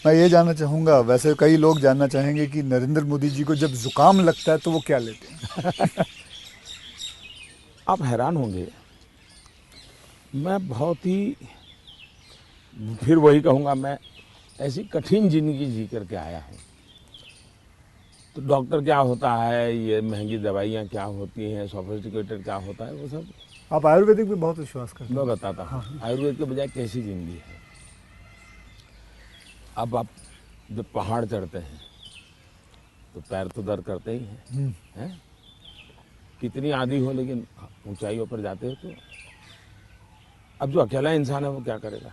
[SPEAKER 1] मैं ये जानना चाहूँगा, वैसे कई लोग जानना चाहेंगे कि नरेंद्र मोदी जी को जब जुकाम लगता है तो वो क्या लेते हैं?
[SPEAKER 2] आप हैरान होंगे, मैं बहुत ही, फिर वही कहूँगा, मैं ऐसी कठिन जिंदगी जी करके आया हूँ। तो डॉक्टर क्या होता है, ये महंगी दवाइयाँ क्या होती हैं, सोफिस्टिकेटेड क्या होता है, वो सब
[SPEAKER 1] आप आयुर्वेदिक पे बहुत विश्वास करते
[SPEAKER 2] मैं
[SPEAKER 1] हैं?
[SPEAKER 2] बताता हूँ। आयुर्वेद के बजाय कैसी जिंदगी है। अब आप जब पहाड़ चढ़ते हैं तो पैर तो दर्द करते ही हैं, कितनी आदि हो, लेकिन ऊंचाइयों पर जाते हो तो अब जो अकेला इंसान है वो क्या करेगा?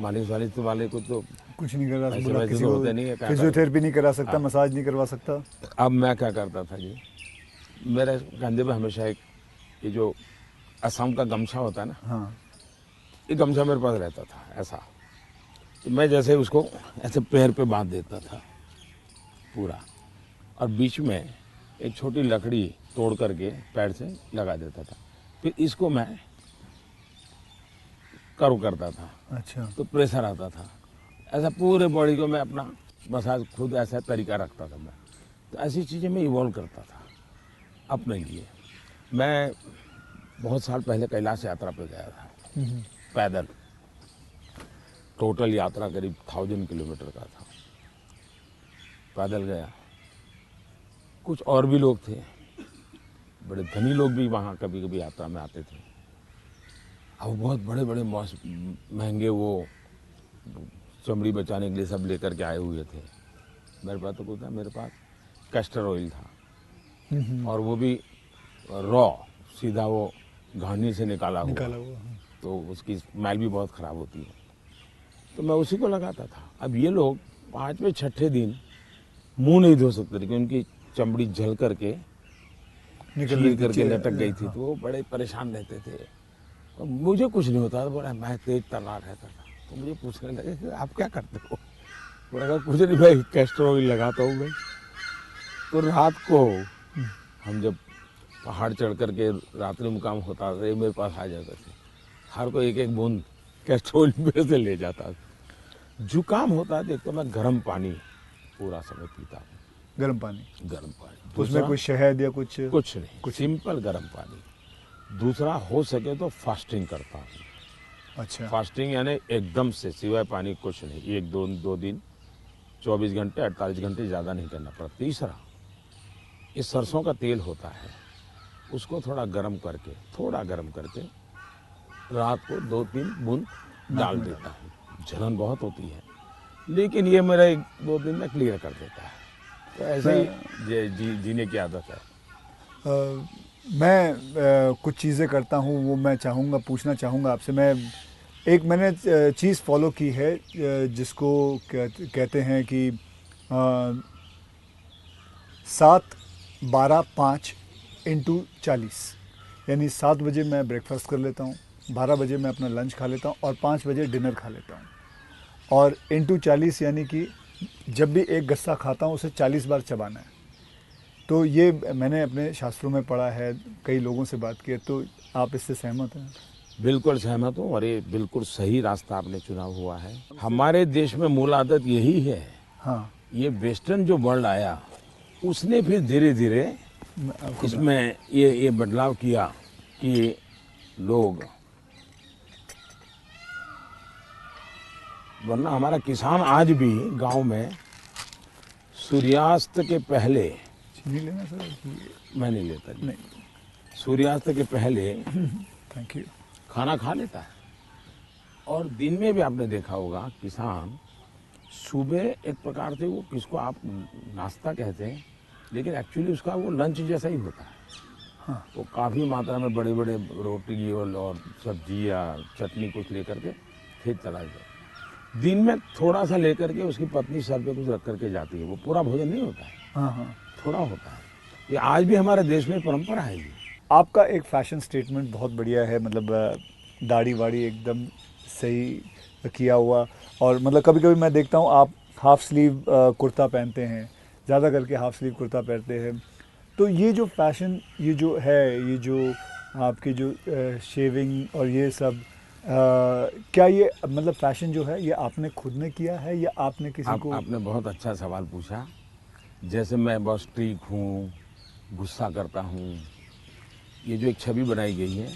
[SPEAKER 2] मालिश वालिश वाले को तो
[SPEAKER 1] कुछ नहीं कर रहा,
[SPEAKER 2] ऐसे
[SPEAKER 1] बोला
[SPEAKER 2] वैसे
[SPEAKER 1] किसी
[SPEAKER 2] तो
[SPEAKER 1] को
[SPEAKER 2] होते नहीं है, क्या
[SPEAKER 1] फिजियोथेरेपी नहीं करा सकता,
[SPEAKER 2] हाँ।
[SPEAKER 1] मसाज नहीं करवा सकता।
[SPEAKER 2] अब मैं क्या करता था जी, मेरे कंधे पे हमेशा एक ये जो असम का गमछा होता है ना,
[SPEAKER 1] हाँ।
[SPEAKER 2] ये गमछा मेरे पास रहता था ऐसा। तो मैं जैसे उसको ऐसे पैर पे बांध देता था पूरा, और बीच में एक छोटी लकड़ी तोड़ करके पैर से लगा देता था। फिर इसको मैं कर्व करता था,
[SPEAKER 1] अच्छा।
[SPEAKER 2] तो प्रेशर आता था। ऐसा पूरे बॉडी को मैं अपना मसाज खुद ऐसा तरीका रखता था मैं। तो ऐसी चीज़ें मैं इवॉल्व करता था अपने लिए। मैं बहुत साल पहले कैलाश यात्रा पे गया था पैदल। टोटल यात्रा करीब 1000 किलोमीटर का था, पैदल गया। कुछ और भी लोग थे, बड़े धनी लोग भी वहाँ कभी कभी यात्रा में आते थे। अब बहुत बड़े बड़े महंगे वो चमड़ी बचाने के लिए सब लेकर के आए हुए थे। मेरे पास तो कुछ था, मेरे पास कैस्टर ऑयल था, और वो भी रॉ, सीधा वो घानी से निकाला हुआ।
[SPEAKER 1] हाँ।
[SPEAKER 2] तो उसकी स्मेल भी बहुत ख़राब होती है, तो मैं उसी को लगाता था। अब ये लोग 5वें 6ठे दिन मुंह नहीं धो सकते थे, क्योंकि उनकी चमड़ी जल करके चीर करके लटक गई थी। तो वो बड़े परेशान रहते थे। तो मुझे कुछ नहीं होता था, बोला मैं तेज तर्रार रहता था। तो मुझे पूछने लगे कि आप क्या करते हो? बोला कहा कुछ नहीं भाई, कैस्टर ऑयल लगाता हूँ मैं। तो रात को हम जब पहाड़ चढ़ करके रात्रि मुकाम होता था, ये मेरे पास आ जाते थे। हर कोई एक एक बूंद कैस्ट्रोल में से ले जाता था। जुकाम होता है तो मैं गर्म पानी पूरा समय पीता हूँ।
[SPEAKER 1] गर्म पानी,
[SPEAKER 2] गर्म पानी,
[SPEAKER 1] उसमें
[SPEAKER 2] दूसरा
[SPEAKER 1] कोई शहद या कुछ?
[SPEAKER 2] कुछ नहीं, सिंपल गर्म पानी। दूसरा, हो सके तो फास्टिंग करता हूँ।
[SPEAKER 1] अच्छा।
[SPEAKER 2] फास्टिंग यानी एकदम से सिवाय पानी कुछ नहीं, एक दो दिन 24 घंटे 48 घंटे ज़्यादा नहीं करना पड़ता। तीसरा, ये सरसों का तेल होता है, उसको थोड़ा गर्म करके रात को 2-3 बूंद डाल देता हूँ। जलन बहुत होती है, लेकिन ये मेरा 1-2 दिन में क्लियर कर देता है। तो ऐसे ही जीने की आदत है।
[SPEAKER 1] मैं कुछ चीज़ें करता हूँ, वो मैं पूछना चाहूँगा आपसे। मैंने चीज़ फॉलो की है जिसको कहते हैं कि 7-12-5 × 40, यानी 7 बजे मैं ब्रेकफास्ट कर लेता हूँ, 12 बजे मैं अपना लंच खा लेता हूँ और 5 बजे डिनर खा लेता हूँ। और × 40 यानी कि जब भी एक गस्सा खाता हूँ उसे 40 बार चबाना है। तो ये मैंने अपने शास्त्रों में पढ़ा है, कई लोगों से बात की है, तो आप इससे सहमत हैं?
[SPEAKER 2] बिल्कुल सहमत हूँ, और ये बिल्कुल सही रास्ता आपने चुना हुआ है। हमारे देश में मूल आदत यही है।
[SPEAKER 1] हाँ,
[SPEAKER 2] ये वेस्टर्न जो वर्ल्ड आया, उसने फिर धीरे धीरे इसमें ये बदलाव किया कि लोग, वरना हमारा किसान आज भी गांव में सूर्यास्त के पहले,
[SPEAKER 1] नहीं लेना सर?
[SPEAKER 2] मैं नहीं लेता जी,
[SPEAKER 1] नहीं,
[SPEAKER 2] सूर्यास्त के पहले
[SPEAKER 1] थैंक यू।
[SPEAKER 2] खाना खा लेता है। और दिन में भी आपने देखा होगा, किसान सुबह एक प्रकार से, वो किसको आप नाश्ता कहते हैं, लेकिन एक्चुअली उसका वो लंच जैसा ही होता है।
[SPEAKER 1] हाँ,
[SPEAKER 2] वो काफ़ी मात्रा में बड़े बड़े रोटी और सब्जी या चटनी कुछ लेकर के खेत चला जाए। दिन में थोड़ा सा लेकर के उसकी पत्नी सर पे कुछ रख करके जाती है। वो पूरा भोजन नहीं होता है,
[SPEAKER 1] हाँ, हाँ।
[SPEAKER 2] थोड़ा होता है। ये आज भी हमारे देश में परंपरा है ये।
[SPEAKER 1] आपका एक फैशन स्टेटमेंट बहुत बढ़िया है, मतलब दाढ़ी वाड़ी एकदम सही किया हुआ। और मतलब कभी कभी मैं देखता हूँ आप हाफ स्लीव कुर्ता पहनते हैं, ज़्यादा करके हाफ स्लीव कुर्ता पहनते हैं। तो ये जो फैशन, ये जो है, ये जो आपकी जो शेविंग और ये सब, क्या ये मतलब फैशन जो है ये आपने खुद ने किया है या आपने किसी को?
[SPEAKER 2] आपने बहुत अच्छा सवाल पूछा। जैसे मैं बहुत स्ट्रीक हूँ, गुस्सा करता हूँ, ये जो एक छवि बनाई गई है,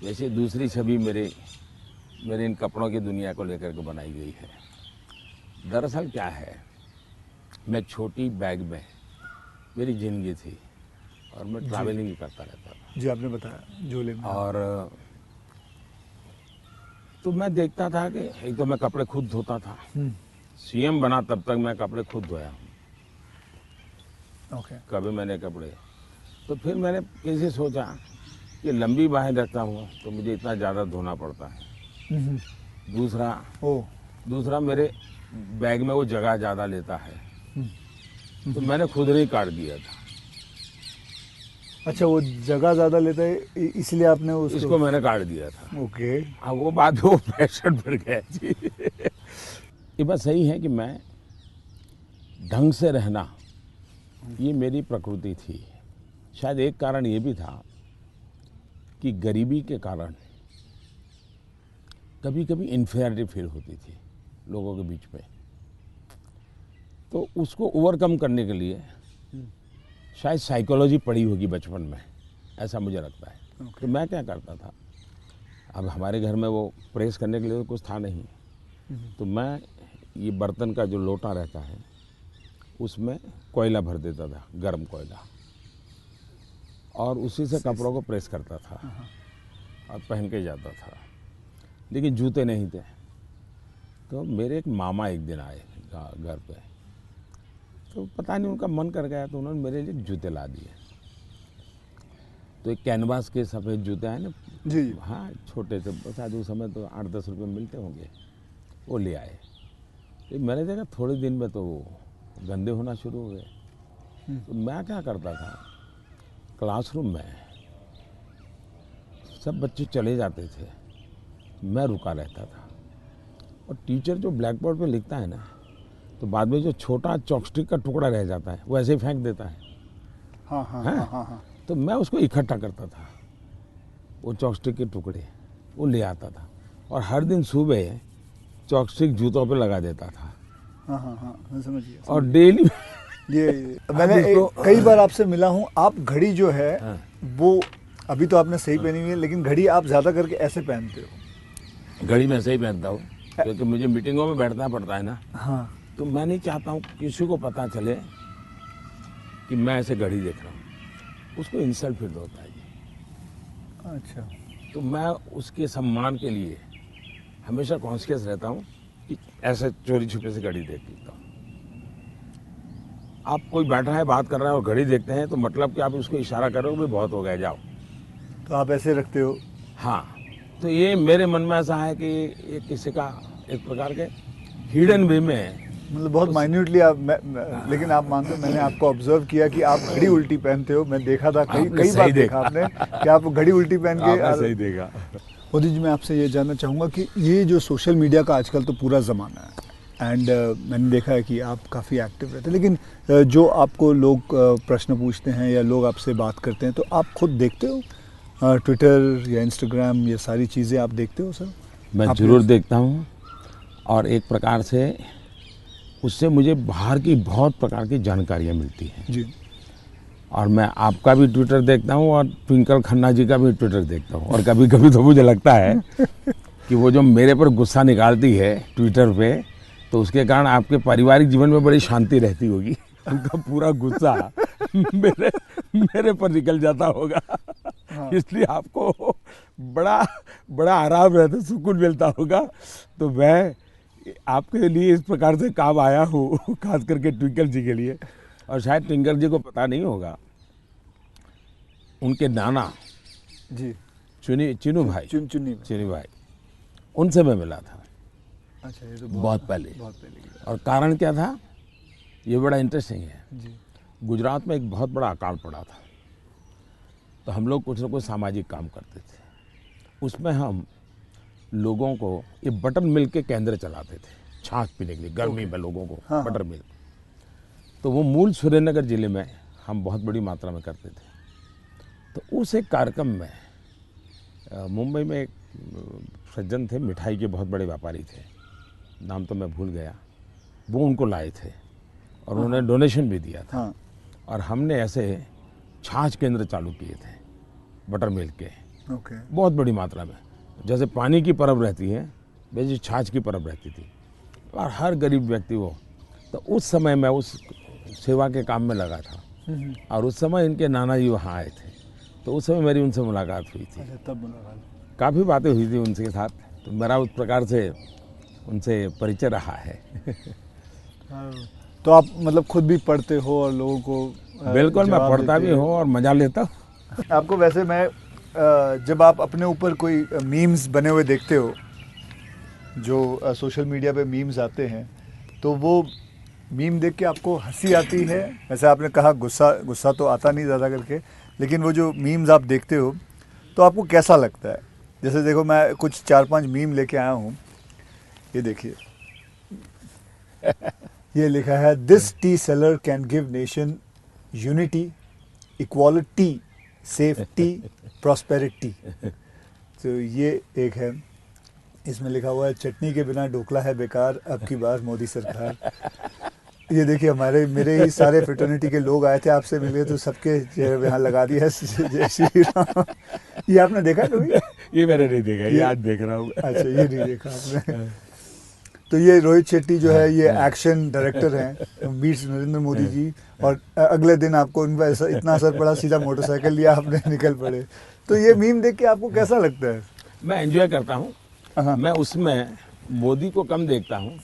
[SPEAKER 2] वैसे दूसरी छवि मेरे इन कपड़ों की दुनिया को लेकर के बनाई गई है। दरअसल क्या है, मैं छोटी बैग में मेरी ज़िंदगी थी और मैं ट्रैवलिंग करता रहता था।
[SPEAKER 1] जी, आपने बताया झोले में।
[SPEAKER 2] और तो मैं देखता था कि एक तो मैं कपड़े खुद धोता था। सीएम बना तब तक मैं कपड़े खुद धोया हूँ।
[SPEAKER 1] ओके।
[SPEAKER 2] कभी मैंने कपड़े, तो फिर मैंने कैसे सोचा कि लंबी बाहें रखता हूँ तो मुझे इतना ज़्यादा धोना पड़ता है। दूसरा मेरे बैग में वो जगह ज़्यादा लेता है, तो मैंने खुद नहीं काट दिया था।
[SPEAKER 1] अच्छा, वो जगह ज़्यादा लेता है इसलिए आपने
[SPEAKER 2] इसको मैंने काट दिया था।
[SPEAKER 1] ओके।
[SPEAKER 2] अब वो बात वो फैशन पर गया जी। ये बात सही है कि मैं ढंग से रहना, ये मेरी प्रकृति थी। शायद एक कारण ये भी था कि गरीबी के कारण कभी कभी इन्फीरियरिटी फील होती थी लोगों के बीच में। तो उसको ओवरकम करने के लिए शायद साइकोलॉजी पढ़ी होगी बचपन में, ऐसा मुझे लगता है। तो मैं क्या करता था, अब हमारे घर में वो प्रेस करने के लिए तो कुछ था नहीं, तो मैं ये बर्तन का जो लोटा रहता है उसमें कोयला भर देता था, गर्म कोयला, और उसी से कपड़ों को प्रेस करता था और पहन के जाता था। लेकिन जूते नहीं थे। तो मेरे एक मामा एक दिन आए घर पे, तो पता नहीं उनका मन कर गया, तो उन्होंने मेरे लिए जूते ला दिए। तो एक कैनवास के सफ़ेद जूते हैं ना
[SPEAKER 1] जी,
[SPEAKER 2] हाँ, छोटे से, शायद उस समय तो 8-10 रुपये मिलते होंगे, वो ले आए। तो मैंने देखा थोड़े दिन में तो वो गंदे होना शुरू हो गए। तो मैं क्या करता था, क्लासरूम में सब बच्चे चले जाते थे, मैं रुका रहता था, और टीचर जो ब्लैक बोर्ड पे लिखता है ना, तो बाद में जो छोटा चॉपस्टिक का टुकड़ा रह जाता है वो ऐसे ही फेंक देता है।
[SPEAKER 1] हाँ हाँ हाँ हाँ हाँ।
[SPEAKER 2] तो मैं उसको इकट्ठा करता था, वो चॉपस्टिक के टुकड़े, वो ले आता था और हर दिन सुबह चॉपस्टिक जूतों पे लगा देता था।
[SPEAKER 1] हाँ हाँ हाँ, मैं समझ गया।
[SPEAKER 2] और डेली
[SPEAKER 1] ये मैंने कई बार आपसे मिला हूँ, आप घड़ी जो है
[SPEAKER 2] हाँ।
[SPEAKER 1] वो अभी तो आपने सही पहनी हुई है, लेकिन घड़ी आप ज़्यादा करके ऐसे पहनते हो।
[SPEAKER 2] घड़ी मैं सही पहनता हूँ क्योंकि मुझे मीटिंगों में बैठना पड़ता है ना,
[SPEAKER 1] हाँ,
[SPEAKER 2] तो मैं नहीं चाहता हूँ किसी को पता चले कि मैं ऐसे घड़ी देख रहा हूँ, उसको इंसल्ट फील होता है जी।
[SPEAKER 1] अच्छा।
[SPEAKER 2] तो मैं उसके सम्मान के लिए हमेशा कॉन्शियस रहता हूँ कि ऐसे चोरी छुपे से घड़ी देख लेता हूँ। आप कोई बैठा है बात कर रहा है और घड़ी देखते हैं तो मतलब कि आप उसको इशारा करो भी बहुत हो गया जाओ।
[SPEAKER 1] तो आप ऐसे रखते हो?
[SPEAKER 2] हाँ, तो ये मेरे मन में ऐसा है कि ये किसी का एक प्रकार के हिडन वे में,
[SPEAKER 1] मतलब बहुत माइन्यूटली आप लेकिन आप मानते हो, मैंने आपको ऑब्जर्व किया कि आप घड़ी उल्टी पहनते हो। मैं देखा था कई बार देखा आपने कि आप घड़ी उल्टी पहन के।
[SPEAKER 2] आपने सही देखा।
[SPEAKER 1] मोदी जी, मैं आपसे ये जानना चाहूँगा कि ये जो सोशल मीडिया का आजकल तो पूरा ज़माना है एंड मैंने देखा है कि आप काफ़ी एक्टिव रहते हैं, लेकिन जो आपको लोग प्रश्न पूछते हैं या लोग आपसे बात करते हैं, तो आप खुद देखते हो ट्विटर या इंस्टाग्राम, ये सारी चीज़ें आप देखते हो सर?
[SPEAKER 2] मैं ज़रूर देखता हूँ और एक प्रकार से उससे मुझे बाहर की बहुत प्रकार की जानकारियाँ मिलती हैं
[SPEAKER 1] जी।
[SPEAKER 2] और मैं आपका भी ट्विटर देखता हूँ और ट्विंकल खन्ना जी का भी ट्विटर देखता हूँ। और कभी कभी तो मुझे लगता है कि वो जो मेरे पर गुस्सा निकालती है ट्विटर पे, तो उसके कारण आपके पारिवारिक जीवन में बड़ी शांति रहती होगी। उनका पूरा गुस्सा मेरे पर निकल जाता होगा। हाँ। इसलिए आपको बड़ा आराम रहता, सुकून मिलता होगा। तो मैं आपके लिए इस प्रकार से काम आया हूँ, खास करके ट्विंकल जी के लिए। और शायद ट्विंकल जी को पता नहीं होगा, उनके नाना
[SPEAKER 1] जी
[SPEAKER 2] चिनू भाई, चिनू भाई, उनसे मैं मिला था।
[SPEAKER 1] अच्छा, ये तो
[SPEAKER 2] बहुत पहले।
[SPEAKER 1] की बात। और
[SPEAKER 2] कारण क्या था, ये बड़ा इंटरेस्टिंग है
[SPEAKER 1] जी।
[SPEAKER 2] गुजरात में एक बहुत बड़ा अकाल पड़ा था, तो हम लोग कुछ न कुछ सामाजिक काम करते थे। उसमें हम लोगों को ये बटर मिल्क के केंद्र चलाते थे, छाछ पीने के लिए गर्मी में लोगों को। हाँ, बटर मिल्क, तो वो मूल सुरेंद्रनगर जिले में हम बहुत बड़ी मात्रा में करते थे। तो उस एक कार्यक्रम में मुंबई में एक सज्जन थे, मिठाई के बहुत बड़े व्यापारी थे, नाम तो मैं भूल गया, वो उनको लाए थे और उन्होंने डोनेशन भी दिया था। और हमने ऐसे छाछ केंद्र चालू किए थे बटर मिल्क के, बहुत बड़ी मात्रा में। जैसे पानी की परब रहती है वैसे छाछ की परब रहती थी और हर गरीब व्यक्ति वो। तो उस समय मैं उस सेवा के काम में लगा था और उस समय इनके नाना जी वहाँ आए थे, तो उस समय मेरी उनसे मुलाकात हुई थी।
[SPEAKER 1] अच्छा, तब मुलाकात,
[SPEAKER 2] काफ़ी बातें हुई थी उनके साथ, तो मेरा उस प्रकार से उनसे परिचय रहा है।
[SPEAKER 1] तो आप मतलब खुद भी पढ़ते हो और लोगों को?
[SPEAKER 2] बिल्कुल, मैं पढ़ता भी हूँ और मज़ा लेता हूँ।
[SPEAKER 1] आपको वैसे मैं जब आप अपने ऊपर कोई मीम्स बने हुए देखते हो, जो सोशल मीडिया पे मीम्स आते हैं, तो वो मीम देख के आपको हंसी आती है? वैसे आपने कहा गुस्सा तो आता नहीं ज़्यादा करके, लेकिन वो जो मीम्स आप देखते हो तो आपको कैसा लगता है? जैसे देखो, मैं कुछ 4-5 मीम लेके आया हूँ, ये देखिए। ये लिखा है, this T seller can give nation unity, equality, safety, prosperity. तो ये एक है, इसमें लिखा हुआ है, चटनी के बिना ढोकला है बेकार, अब की बार मोदी सरकार। ये देखिए, मेरे ही सारे फ्रेटर्निटी के लोग आए थे, आपसे मिले तो सबके चेहरे पे यहाँ लगा दिया है जय श्री राम। ये आपने देखा कभी?
[SPEAKER 2] ये मैंने नहीं देखा, ये आज देख रहा हूँ।
[SPEAKER 1] अच्छा, ये नहीं देखा आपने? तो ये रोहित शेट्टी जो है, ये एक्शन डायरेक्टर हैं, मीट्स नरेंद्र मोदी जी, और अगले दिन आपको उन पर इतना असर पड़ा, सीधा मोटरसाइकिल लिया आपने, निकल पड़े। तो ये मीम देख के आपको कैसा लगता है?
[SPEAKER 2] मैं एंजॉय करता हूँ। मैं उसमें मोदी को कम देखता हूँ,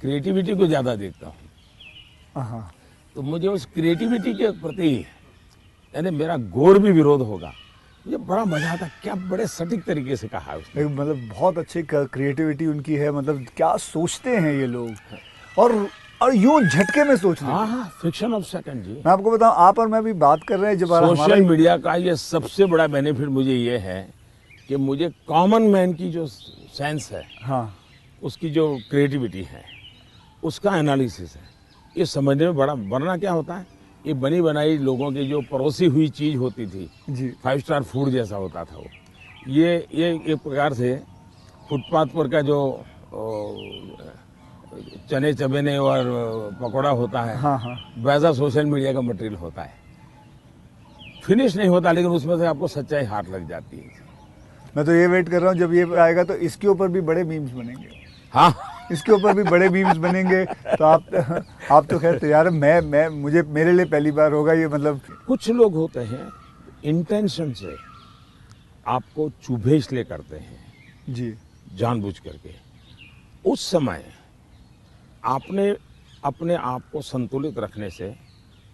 [SPEAKER 2] क्रिएटिविटी को ज़्यादा देखता हूँ। तो मुझे उस क्रिएटिविटी के प्रति, यानी मेरा घोर भी विरोध होगा, मुझे बड़ा मजा आता। क्या बड़े सटीक तरीके से कहा उसने।
[SPEAKER 1] मतलब बहुत अच्छी क्रिएटिविटी उनकी है, मतलब क्या सोचते हैं ये लोग, और यूं झटके में सोचते हैं।
[SPEAKER 2] हाँ, फ्रिक्शन ऑफ सेकंड जी।
[SPEAKER 1] मैं आपको बताऊं, आप और मैं भी बात कर रहे हैं, जब
[SPEAKER 2] सोशल मीडिया का ये सबसे बड़ा बेनिफिट मुझे ये है कि मुझे कॉमन मैन की जो सेंस है, हाँ, उसकी जो क्रिएटिविटी है, उसका एनालिसिस है, ये समझने में बड़ा। वरना क्या होता है, ये बनी बनाई लोगों की जो परोसी हुई चीज़ होती थी जी, 5 स्टार फूड जैसा होता था वो, ये एक प्रकार से फुटपाथ पर का जो चने चबेने और पकौड़ा होता है,
[SPEAKER 1] हाँ हाँ।
[SPEAKER 2] वैसा सोशल मीडिया का मटेरियल होता है। फिनिश नहीं होता, लेकिन उसमें से आपको सच्चाई हाथ लग जाती है।
[SPEAKER 1] मैं तो ये वेट कर रहा हूँ जब ये आएगा तो इसके ऊपर भी बड़े मीम्स बनेंगे।
[SPEAKER 2] हाँ,
[SPEAKER 1] इसके ऊपर भी बड़े मीम्स बनेंगे। तो आप तो खैर तैयार है। मैं मुझे मेरे लिए पहली बार होगा ये, मतलब।
[SPEAKER 2] कुछ लोग होते हैं इंटेंशन से आपको चुभे इसलिए करते हैं,
[SPEAKER 1] जी।
[SPEAKER 2] जानबूझ करके। उस समय आपने अपने आप को संतुलित रखने से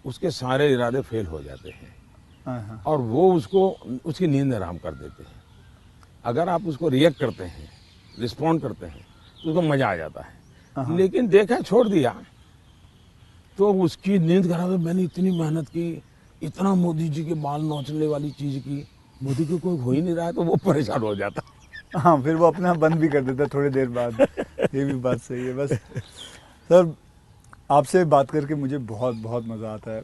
[SPEAKER 2] उसके सारे इरादे फेल हो जाते हैं
[SPEAKER 1] हाँ हाँ।
[SPEAKER 2] और वो उसकी नींद हराम कर देते हैं। अगर आप उसको रिएक्ट करते हैं, रिस्पॉन्ड करते हैं, तो उसको मजा आ जाता है। लेकिन देखा छोड़ दिया तो उसकी नींद खराब है। मैंने इतनी मेहनत की, इतना मोदी जी के बाल नोचने वाली चीज की, मोदी को कोई हो ही नहीं रहा है, तो वो परेशान हो जाता।
[SPEAKER 1] हाँ, फिर वो अपना बंद भी कर देता है थोड़ी देर बाद। ये भी बात सही है। बस सर, आपसे बात करके मुझे बहुत बहुत मज़ा आता है।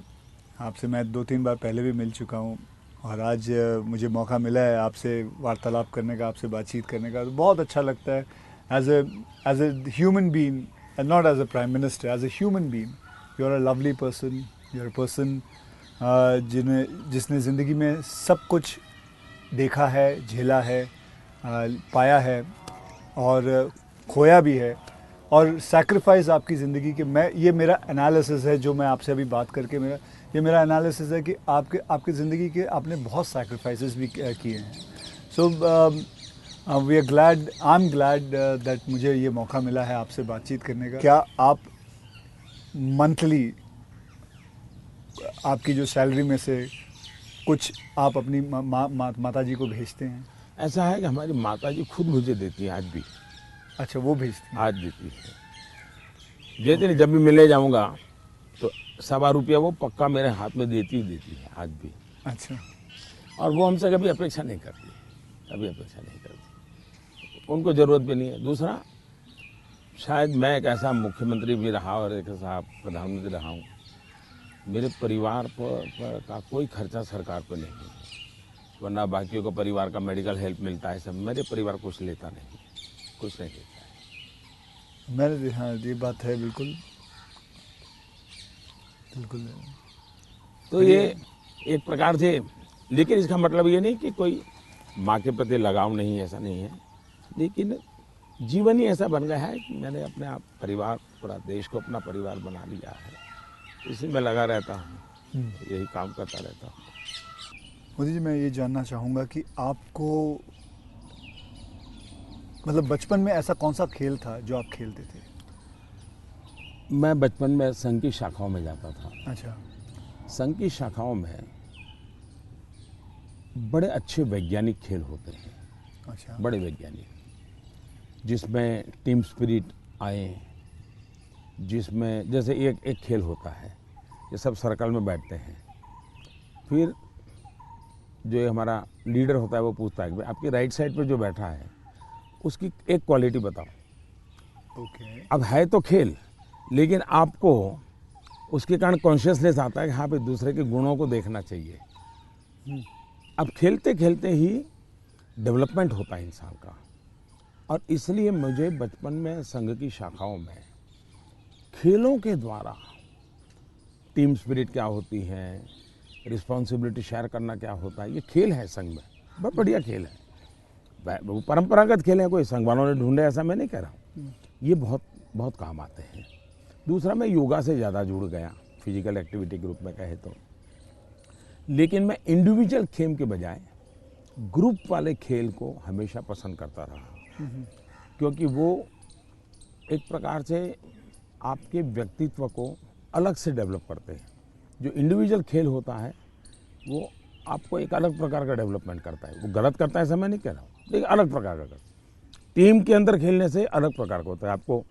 [SPEAKER 1] आपसे मैं 2-3 बार पहले भी मिल चुका हूँ और आज मुझे मौका मिला है आपसे वार्तालाप करने का, आपसे बातचीत करने का। तो बहुत अच्छा लगता है as a human being, and not as a prime minister, as a human being. You are a lovely person, you are a person जिसने ज़िंदगी में सब कुछ देखा है, झेला है, पाया है और खोया भी है, और सैक्रिफाइस आपकी ज़िंदगी के। ये मेरा एनालिसिस है जो मैं आपसे अभी बात करके ये मेरा एनालिसिस है कि आपकी ज़िंदगी के आपने बहुत सैक्रिफाइसेस भी किए हैं। So we are glad, I am glad that मुझे ये मौका मिला है आपसे बातचीत करने का। क्या आप मंथली आपकी जो सैलरी में से कुछ आप अपनी माता जी को भेजते हैं?
[SPEAKER 2] ऐसा है कि हमारी माता जी खुद मुझे देती है आज भी।
[SPEAKER 1] अच्छा, वो भेजती हैं?
[SPEAKER 2] आज देती है। देती नहीं, जब भी मिलने जाऊंगा तो ₹1.25 वो पक्का मेरे हाथ में देती है आज भी।
[SPEAKER 1] अच्छा।
[SPEAKER 2] और वो हमसे कभी अपेक्षा नहीं करती, कभी अपेक्षा नहीं करती। उनको ज़रूरत भी नहीं है। दूसरा, शायद मैं एक ऐसा मुख्यमंत्री भी रहा और एक ऐसा प्रधानमंत्री रहा हूँ, मेरे परिवार पर का कोई खर्चा सरकार पर नहीं है। वरना बाकियों को परिवार का मेडिकल हेल्प मिलता है सब, मेरे परिवार कुछ लेता नहीं, कुछ नहीं लेता है।
[SPEAKER 1] मैंने, हाँ, ये बात है बिल्कुल बिल्कुल।
[SPEAKER 2] तो ये एक प्रकार से, लेकिन इसका मतलब ये नहीं कि कोई माँ के प्रति लगाव नहीं है, ऐसा नहीं है। लेकिन जीवन ही ऐसा बन गया है कि मैंने अपने आप परिवार, पूरा देश को अपना परिवार बना लिया है। इसी में लगा रहता हूँ, यही काम करता रहता हूँ।
[SPEAKER 1] मोदी जी, मैं ये जानना चाहूँगा कि आपको, मतलब बचपन में ऐसा कौन सा खेल था जो आप खेलते थे?
[SPEAKER 2] मैं बचपन में संघ की शाखाओं में जाता था।
[SPEAKER 1] अच्छा।
[SPEAKER 2] संघ की शाखाओं में बड़े अच्छे वैज्ञानिक खेल होते हैं।
[SPEAKER 1] अच्छा।
[SPEAKER 2] बड़े वैज्ञानिक, जिसमें टीम स्पिरिट आए, जिसमें जैसे एक खेल होता है, ये सब सर्कल में बैठते हैं, फिर जो ये हमारा लीडर होता है वो पूछता है कि आपकी राइट साइड पे जो बैठा है उसकी एक क्वालिटी बताओ।
[SPEAKER 1] ओके।
[SPEAKER 2] अब है तो खेल, लेकिन आपको उसके कारण कॉन्शियसनेस आता है कि हाँ भाई दूसरे के गुणों को देखना चाहिए। अब खेलते खेलते ही डेवलपमेंट होता है इंसान का। और इसलिए मुझे बचपन में संघ की शाखाओं में खेलों के द्वारा टीम स्पिरिट क्या होती है, रिस्पॉन्सिबिलिटी शेयर करना क्या होता है, ये खेल है संघ में, बहुत बढ़िया खेल है। वो परंपरागत खेल है, कोई संघ वालों ने ढूंढे ऐसा मैं नहीं कह रहा हूँ। ये बहुत बहुत काम आते हैं। दूसरा, मैं योगा से ज़्यादा जुड़ गया, फिजिकल एक्टिविटी के रूप में कहे तो। लेकिन मैं इंडिविजुअल खेल के बजाय ग्रुप वाले खेल को हमेशा पसंद करता रहा, क्योंकि वो एक प्रकार से आपके व्यक्तित्व को अलग से डेवलप करते हैं। जो इंडिविजुअल खेल होता है वो आपको एक अलग प्रकार का डेवलपमेंट करता है। वो गलत करता है ऐसा मैं नहीं कह रहा हूँ, लेकिन अलग प्रकार का करता है। टीम के अंदर खेलने से अलग प्रकार का होता है। आपको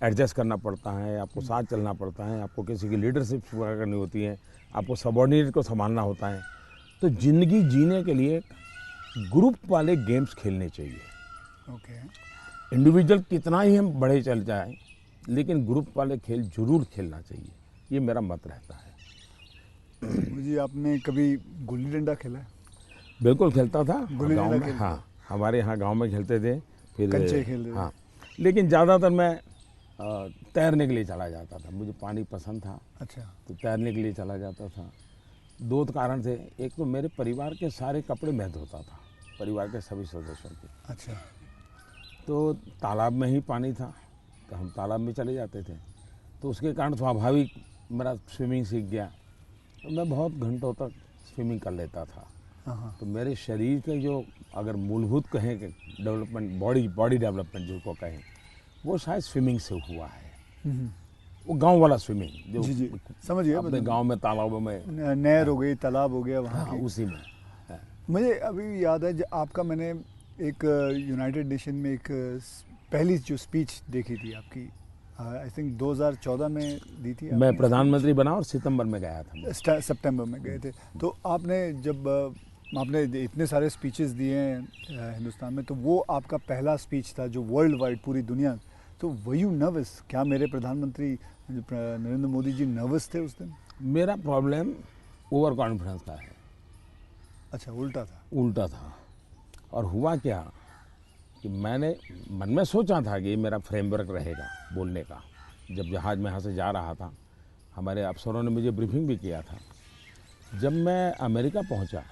[SPEAKER 2] एडजस्ट करना पड़ता है, आपको साथ चलना पड़ता है, आपको किसी की लीडरशिप करनी होती है, आपको सबॉर्डिनेट को संभालना होता है। तो जिंदगी जीने के लिए ग्रुप वाले गेम्स खेलने चाहिए।
[SPEAKER 1] ओके।
[SPEAKER 2] इंडिविजुअल कितना ही हम बड़े चल जाएं, लेकिन ग्रुप वाले खेल जरूर खेलना चाहिए, ये मेरा मत रहता है।
[SPEAKER 1] जी, आपने कभी गुल्ली डंडा खेला है?
[SPEAKER 2] बिल्कुल खेलता था
[SPEAKER 1] गुल्ली
[SPEAKER 2] गाँव
[SPEAKER 1] डंडा
[SPEAKER 2] में।
[SPEAKER 1] खेलते
[SPEAKER 2] हाँ हमारे यहाँ गांव में खेलते थे, फिर
[SPEAKER 1] कंचे खेलते थे।
[SPEAKER 2] हाँ, लेकिन ज़्यादातर मैं तैरने के लिए चला जाता था, मुझे पानी पसंद था,
[SPEAKER 1] अच्छा।
[SPEAKER 2] तो तैरने के लिए चला जाता था। दो कारण थे, एक तो मेरे परिवार के सारे कपड़े मैं धोता था, परिवार के सभी सदस्यों के।
[SPEAKER 1] अच्छा।
[SPEAKER 2] तो तालाब में ही पानी था, तो हम तालाब में चले जाते थे, तो उसके कारण स्वाभाविक मेरा स्विमिंग सीख गया, तो मैं बहुत घंटों तक स्विमिंग कर लेता था।
[SPEAKER 1] हाँ।
[SPEAKER 2] तो मेरे शरीर के जो अगर मूलभूत कहें कि डेवलपमेंट, बॉडी डेवलपमेंट जिसको कहें, वो शायद स्विमिंग से हुआ है। वो गांव वाला स्विमिंग जो
[SPEAKER 1] जी समझ गया।
[SPEAKER 2] अपने गांव में तालाबों में,
[SPEAKER 1] नहर हो गई, तालाब हो गया वहाँ
[SPEAKER 2] हाँ,
[SPEAKER 1] की।
[SPEAKER 2] उसी में।
[SPEAKER 1] मुझे अभी याद है आपका, मैंने एक यूनाइटेड नेशन में एक पहली जो स्पीच देखी थी आपकी, आई थिंक 2014 में दी थी।
[SPEAKER 2] मैं प्रधानमंत्री बना और सितंबर में गया था,
[SPEAKER 1] सितंबर में गए थे। तो आपने जब आपने इतने सारे स्पीचेस दिए हैं हिंदुस्तान में, तो वो आपका पहला स्पीच था जो वर्ल्ड वाइड पूरी दुनिया। तो वर यू नर्वस? क्या मेरे प्रधानमंत्री नरेंद्र मोदी जी नर्वस थे उस दिन?
[SPEAKER 2] मेरा प्रॉब्लम ओवर कॉन्फिडेंस का है।
[SPEAKER 1] अच्छा, उल्टा था?
[SPEAKER 2] उल्टा था। और हुआ क्या कि मैंने मन में सोचा था कि ये मेरा फ्रेमवर्क रहेगा बोलने का। जब जहाज़ में यहाँ से जा रहा था, हमारे अफसरों ने मुझे ब्रीफिंग भी किया था। जब मैं अमेरिका पहुँचा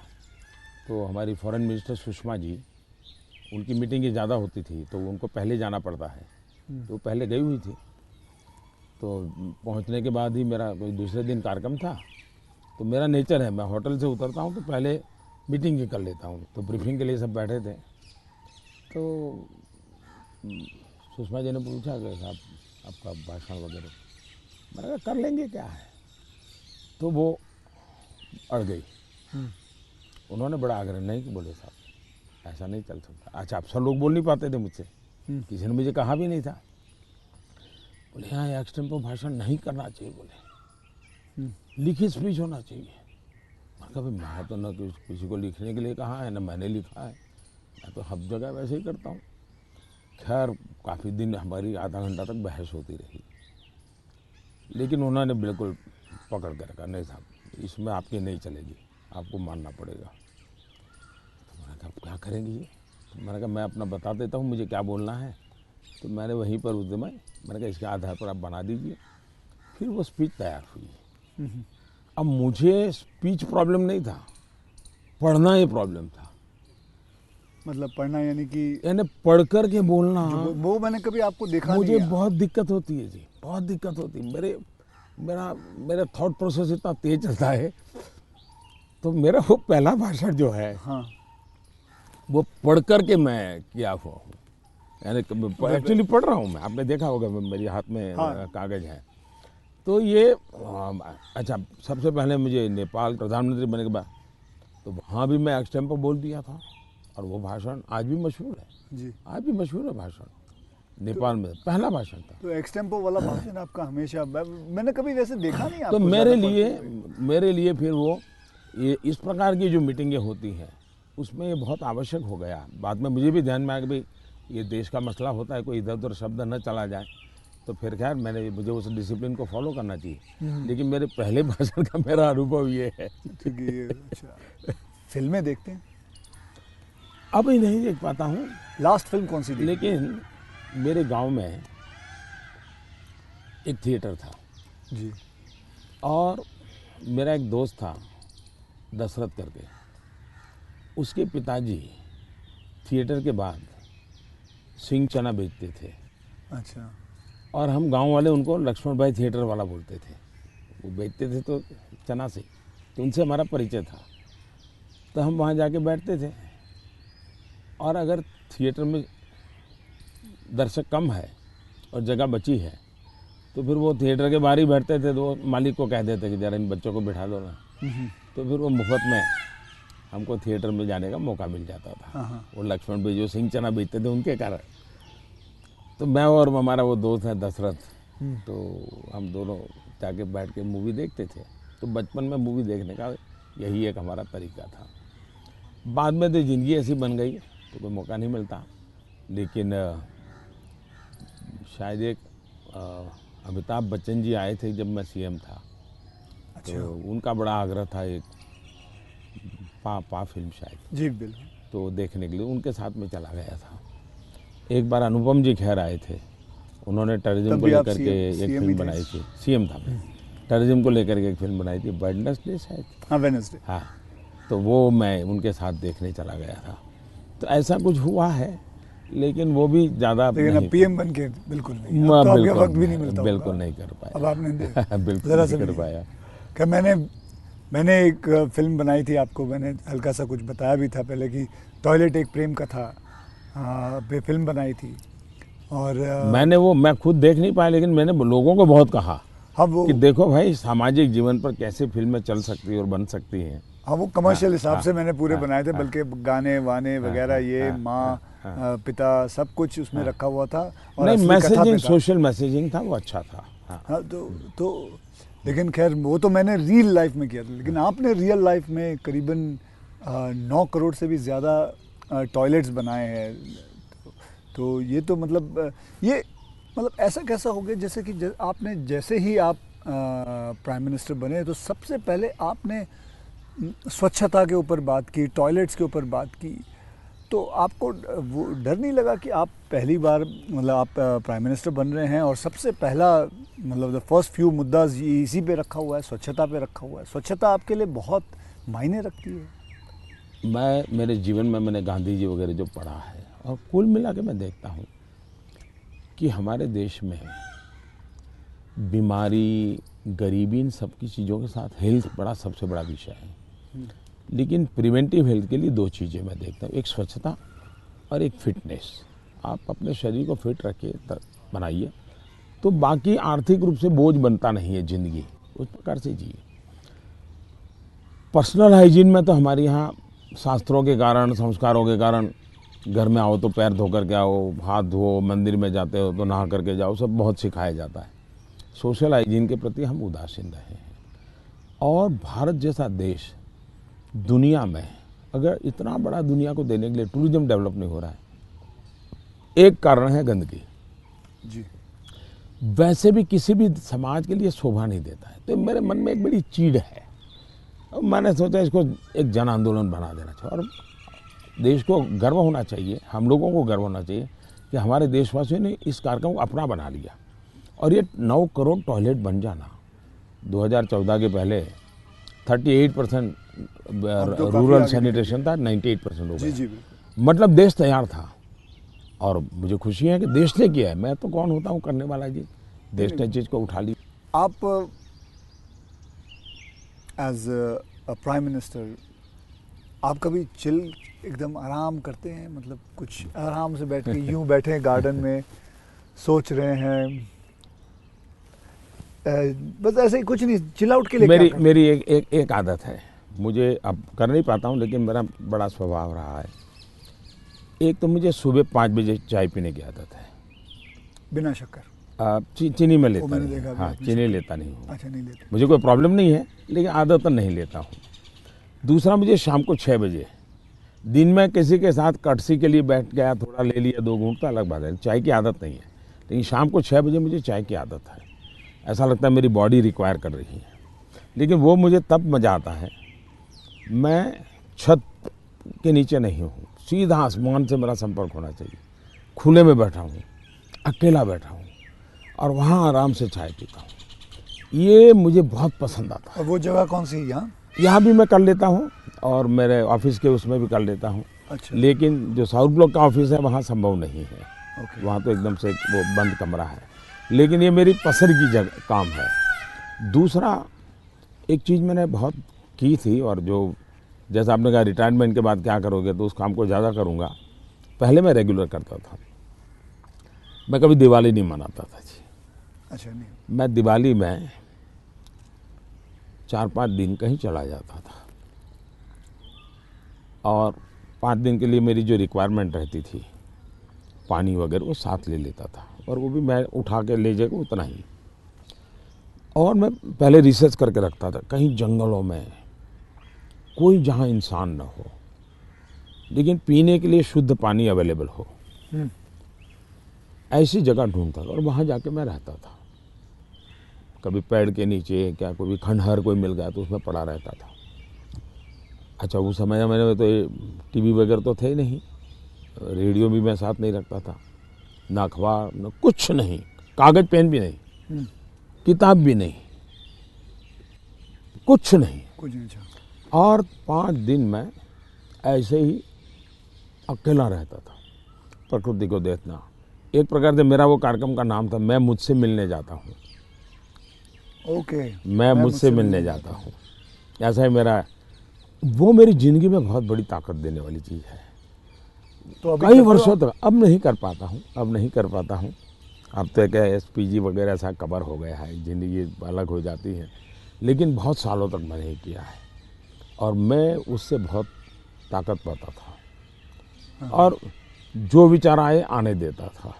[SPEAKER 2] तो हमारी फॉरेन मिनिस्टर सुषमा जी, उनकी मीटिंगें ज़्यादा होती थी, तो उनको पहले जाना पड़ता है, तो पहले गई हुई थी। तो पहुंचने के बाद ही मेरा कोई दूसरे दिन कार्यक्रम था, तो मेरा नेचर है, मैं होटल से उतरता हूं तो पहले मीटिंग ही कर लेता हूं। तो ब्रीफिंग के लिए सब बैठे थे, तो सुषमा जी ने पूछा कि साहब आपका भाषण वगैरह, मैंने कहा कर लेंगे, क्या है। तो वो अड़ गई। उन्होंने बड़ा आग्रह नहीं कि बोले साहब ऐसा नहीं चल सकता। अच्छा, अफसर लोग बोल नहीं पाते थे मुझसे, किसी ने मुझे कहा भी नहीं था। बोले यहाँ एक्सटेम्पो भाषण नहीं करना चाहिए, बोले लिखित स्पीच होना चाहिए। मैंने कहा मैं तो न किसी को लिखने के लिए कहा है, न मैंने लिखा है, मैं तो हर जगह वैसे ही करता हूँ। खैर काफ़ी दिन हमारी आधा घंटा तक बहस होती रही, लेकिन उन्होंने बिल्कुल पकड़ कर कहा नहीं साहब इसमें आपकी नहीं चलेगी, आपको मानना पड़ेगा। तो मैंने कहा क्या करेंगे ये? तो मैंने कहा मैं अपना बता देता हूँ मुझे क्या बोलना है। तो मैंने वहीं पर उस दिन मैंने कहा इसके आधार पर आप बना दीजिए। फिर वो स्पीच तैयार हुई। अब मुझे स्पीच प्रॉब्लम नहीं था, पढ़ना ही प्रॉब्लम था।
[SPEAKER 1] मतलब पढ़ना यानी
[SPEAKER 2] पढ़ कर के बोलना,
[SPEAKER 1] वो मैंने कभी आपको देखा
[SPEAKER 2] मुझे
[SPEAKER 1] नहीं।
[SPEAKER 2] बहुत दिक्कत होती है जी, बहुत दिक्कत होती है। मेरा थॉट प्रोसेस इतना तेज चलता है। तो मेरा वो पहला भाषण जो है,
[SPEAKER 1] हाँ,
[SPEAKER 2] वो पढ़ कर के मैं किया हुआ हूँ, यानी एक्चुअली पढ़ रहा हूँ मैं। आपने देखा होगा मेरे हाथ में कागज है। तो ये अच्छा, सबसे पहले मुझे नेपाल प्रधानमंत्री बनने के बाद तो वहाँ भी मैं एक्सटेम्पो बोल दिया था, और वो भाषण आज भी मशहूर है
[SPEAKER 1] जी।
[SPEAKER 2] आज भी मशहूर है भाषण। नेपाल में पहला भाषण था।
[SPEAKER 1] तो एक्सटेम्पो वाला भाषण आपका हमेशा, मैंने कभी वैसे देखा नहीं
[SPEAKER 2] तो
[SPEAKER 1] आपको।
[SPEAKER 2] मेरे लिए फिर वो ये इस प्रकार की जो मीटिंगें होती हैं उसमें ये बहुत आवश्यक हो गया। बाद में मुझे भी ध्यान में आया कि भाई ये देश का मसला होता है, कोई इधर उधर शब्द न चला जाए। तो फिर खैर मुझे उस डिसिप्लिन को फॉलो करना चाहिए। लेकिन मेरे पहले भाषण का मेरा अनुभव ये है।
[SPEAKER 1] अच्छा, फिल्में देखते हैं?
[SPEAKER 2] अभी नहीं देख पाता हूँ।
[SPEAKER 1] लास्ट फिल्म कौन सी देखी?
[SPEAKER 2] लेकिन मेरे गांव में एक थिएटर था
[SPEAKER 1] जी।
[SPEAKER 2] और मेरा एक दोस्त था दशरथ करके, उसके पिताजी थिएटर के बाद सिंह चना बेचते थे।
[SPEAKER 1] अच्छा।
[SPEAKER 2] और हम गांव वाले उनको लक्ष्मण भाई थिएटर वाला बोलते थे। वो बेचते थे तो चना से, तो उनसे हमारा परिचय था। तो हम वहाँ जाके बैठते थे, और अगर थिएटर में दर्शक कम है और जगह बची है तो फिर वो थिएटर के बाहर ही बैठते थे। तो वो मालिक को कह देते कि ज़रा इन बच्चों को बिठा दो ना। तो फिर वो मुफ्त में हमको थिएटर में जाने का मौका मिल जाता था। वो लक्ष्मण भाई जो सिंह चना बेचते थे उनके कारण। तो मैं और हमारा वो दोस्त है दशरथ, तो हम दोनों जाके बैठ के मूवी देखते थे। तो बचपन में मूवी देखने का यही एक हमारा तरीका था। बाद में तो ज़िंदगी ऐसी बन गई तो कोई मौका नहीं मिलता। लेकिन शायद एक अमिताभ बच्चन जी आए थे जब मैं सीएम था।
[SPEAKER 1] अच्छा।
[SPEAKER 2] तो उनका बड़ा आग्रह था एक पा फिल्म शायद।
[SPEAKER 1] जी बिल्कुल।
[SPEAKER 2] तो देखने के लिए उनके साथ में चला गया था। एक बार अनुपम जी खैर आए थे, उन्होंने टेररिज्म को लेकर के एक फिल्म बनाई थी, सीएम था मैं, टेररिज्म को लेकर के एक फिल्म बनाई थी, वेडनेसडे शायद,
[SPEAKER 1] हाँ वेडनेसडे,
[SPEAKER 2] हाँ, तो वो मैं उनके साथ देखने चला गया था। तो ऐसा कुछ हुआ है, लेकिन वो भी ज़्यादा
[SPEAKER 1] लेकिन अब पीएम बन के बिल्कुल नहीं, अब तो आपके वक्त भी नहीं मिलता,
[SPEAKER 2] बिल्कुल नहीं कर पाया,
[SPEAKER 1] अब आपने
[SPEAKER 2] बिल्कुल
[SPEAKER 1] ज़रा
[SPEAKER 2] नहीं
[SPEAKER 1] सा
[SPEAKER 2] कर पाया।
[SPEAKER 1] कि मैंने एक फिल्म बनाई थी, आपको मैंने हल्का सा कुछ बताया भी था पहले कि टॉयलेट एक प्रेम कथा पे फिल्म बनाई थी, और
[SPEAKER 2] मैं खुद देख नहीं पाया, लेकिन मैंने लोगों को बहुत कहा
[SPEAKER 1] हाँ वो
[SPEAKER 2] कि देखो भाई सामाजिक जीवन पर कैसे फिल्में चल सकती है और बन सकती हैं।
[SPEAKER 1] हाँ वो कमर्शियल हिसाब
[SPEAKER 2] हाँ,
[SPEAKER 1] से मैंने पूरे
[SPEAKER 2] हाँ,
[SPEAKER 1] बनाए थे,
[SPEAKER 2] हाँ,
[SPEAKER 1] बल्कि गाने वाने वगैरह ये माँ पिता सब कुछ उसमें रखा हुआ था, और
[SPEAKER 2] नहीं,
[SPEAKER 1] असली कथा पे
[SPEAKER 2] मैसेजिंग,
[SPEAKER 1] था।
[SPEAKER 2] सोशल मैसेजिंग था, वो अच्छा था। हाँ,
[SPEAKER 1] हाँ तो लेकिन खैर वो तो मैंने रियल लाइफ में किया था, लेकिन आपने रियल लाइफ में करीबन 9 करोड़ से भी ज़्यादा टॉयलेट्स बनाए हैं, तो ये तो मतलब ये मतलब ऐसा कैसा हो गया जैसे कि आपने जैसे ही आप प्राइम मिनिस्टर बने तो सबसे पहले आपने स्वच्छता के ऊपर बात की, टॉयलेट्स के ऊपर बात की, तो आपको वो डर नहीं लगा कि आप पहली बार मतलब आप प्राइम मिनिस्टर बन रहे हैं और सबसे पहला मतलब द फर्स्ट फ्यू मुद्दा इसी पे रखा हुआ है, स्वच्छता पे रखा हुआ है, स्वच्छता आपके लिए बहुत मायने रखती है?
[SPEAKER 2] मैं मेरे जीवन में मैंने गांधी जी वगैरह जो पढ़ा है, और कुल मिला के मैं देखता हूँ कि हमारे देश में बीमारी, गरीबी, इन सब की चीज़ों के साथ हेल्थ बड़ा सबसे बड़ा विषय है। लेकिन प्रिवेंटिव हेल्थ के लिए 2 चीज़ें मैं देखता हूँ, एक स्वच्छता और एक फिटनेस। आप अपने शरीर को फिट रखिए, बनाइए, तो बाकी आर्थिक रूप से बोझ बनता नहीं है ज़िंदगी, उस प्रकार से जिए। पर्सनल हाइजीन में तो हमारे यहाँ शास्त्रों के कारण, संस्कारों के कारण, घर में आओ तो पैर धो करके आओ, हाथ धो, मंदिर में जाते हो तो नहा करके जाओ, सब बहुत सिखाया जाता है। सोशल हाइजीन के प्रति हम उदासीन रहे हैं। और भारत जैसा देश दुनिया में, अगर इतना बड़ा दुनिया को देने के लिए टूरिज्म डेवलप नहीं हो रहा है, एक कारण है गंदगी
[SPEAKER 1] जी।
[SPEAKER 2] वैसे भी किसी भी समाज के लिए शोभा नहीं देता है। तो मेरे मन में एक बड़ी चीड़ है, और मैंने सोचा इसको एक जन आंदोलन बना देना चाहिए, और देश को गर्व होना चाहिए, हम लोगों को गर्व होना चाहिए कि हमारे देशवासियों ने इस कार्यक्रम को अपना बना लिया। और ये 9 करोड़ टॉयलेट बन जाना, 2014 के पहले 38% रूरल सैनिटेशन था, 98% हो गया।
[SPEAKER 1] जी,
[SPEAKER 2] मतलब देश तैयार था, और मुझे खुशी है कि देश ने किया है। मैं तो कौन होता हूँ करने वाला जी, देश ने चीज़ को उठा ली।
[SPEAKER 1] आप एज अ प्राइम मिनिस्टर आप कभी चिल एकदम आराम करते हैं, मतलब कुछ आराम से बैठ के यूं बैठे हैं गार्डन में सोच रहे हैं, बस ऐसे ही कुछ नहीं, चिल आउट के लिए
[SPEAKER 2] मेरी एक आदत है, मुझे अब कर नहीं पाता हूँ, लेकिन मेरा बड़ा स्वभाव रहा है। एक तो मुझे सुबह 5 बजे चाय पीने की आदत है,
[SPEAKER 1] बिना शक्कर।
[SPEAKER 2] चीनी में लेता नहीं, हाँ चीनी लेता नहीं हूँ।
[SPEAKER 1] अच्छा, नहीं लेते?
[SPEAKER 2] मुझे कोई प्रॉब्लम नहीं है, लेकिन आदत नहीं लेता हूँ। दूसरा, मुझे शाम को 6 बजे, दिन में किसी के साथ कटसी के लिए बैठ गया, थोड़ा ले लिया 2 घूंट, तो अलग बात है, चाय की आदत नहीं है। लेकिन शाम को 6 बजे मुझे चाय की आदत है, ऐसा लगता है मेरी बॉडी रिक्वायर कर रही है। लेकिन वो मुझे तब मज़ा आता है, मैं छत के नीचे नहीं हूँ, सीधा आसमान से मेरा संपर्क होना चाहिए, खुले में बैठा हूँ, अकेला बैठा हूँ, और वहाँ आराम से चाय पीता हूँ। ये मुझे बहुत पसंद आता है।
[SPEAKER 1] और वो जगह कौन सी है? यहाँ
[SPEAKER 2] यहाँ भी मैं कर लेता हूँ, और मेरे ऑफिस के उसमें भी कर लेता हूँ।
[SPEAKER 1] अच्छा।
[SPEAKER 2] लेकिन जो साउथ ब्लॉक का ऑफिस है वहाँ संभव नहीं है।
[SPEAKER 1] ओके।
[SPEAKER 2] वहाँ तो एकदम से वो बंद कमरा है, लेकिन ये मेरी पसंद की जगह काम है। दूसरा, एक चीज़ मैंने बहुत की थी, और जो जैसा आपने कहा रिटायरमेंट के बाद क्या करोगे, तो उस काम को ज़्यादा करूँगा। पहले मैं रेगुलर करता था, मैं कभी दिवाली नहीं मनाता था जी।
[SPEAKER 1] अच्छा। नहीं,
[SPEAKER 2] मैं दिवाली में 4-5 दिन कहीं चला जाता था, और 5 दिन के लिए मेरी जो रिक्वायरमेंट रहती थी, पानी वगैरह वो साथ ले लेता था, और वो भी मैं उठा के ले जाकर उतना ही। और मैं पहले रिसर्च करके रखता था, कहीं जंगलों में कोई जहाँ इंसान न हो, लेकिन पीने के लिए शुद्ध पानी अवेलेबल हो, ऐसी जगह ढूंढता था, और वहाँ जाके मैं रहता था। कभी पेड़ के नीचे, क्या कोई खंडहर कोई मिल गया तो उसमें पड़ा रहता था। अच्छा उस समय में तो टीवी वगैरह तो थे ही नहीं, रेडियो भी मैं साथ नहीं रखता था, ना अखबार न कुछ नहीं, कागज पेन भी नहीं, किताब भी नहीं, कुछ नहीं।
[SPEAKER 1] कुछ नहीं। अच्छा।
[SPEAKER 2] और 5 दिन मैं ऐसे ही अकेला रहता था, प्रकृति को देखना। एक प्रकार से मेरा वो कार्यक्रम का नाम था, मैं मुझसे मिलने जाता हूँ।
[SPEAKER 1] ओके।
[SPEAKER 2] मैं मुझसे मिलने जाता हूँ, ऐसा ही मेरा, वो मेरी ज़िंदगी में बहुत बड़ी ताकत देने वाली चीज़ है।
[SPEAKER 1] तो अभी
[SPEAKER 2] कई वर्षों तक अब नहीं कर पाता हूँ, अब तो क्या SPG वगैरह ऐसा कवर हो गया है, ज़िंदगी अलग हो जाती है, लेकिन बहुत सालों तक मैंने ही किया है और मैं उससे बहुत ताकत पाता था। और जो विचार आए आने देता था,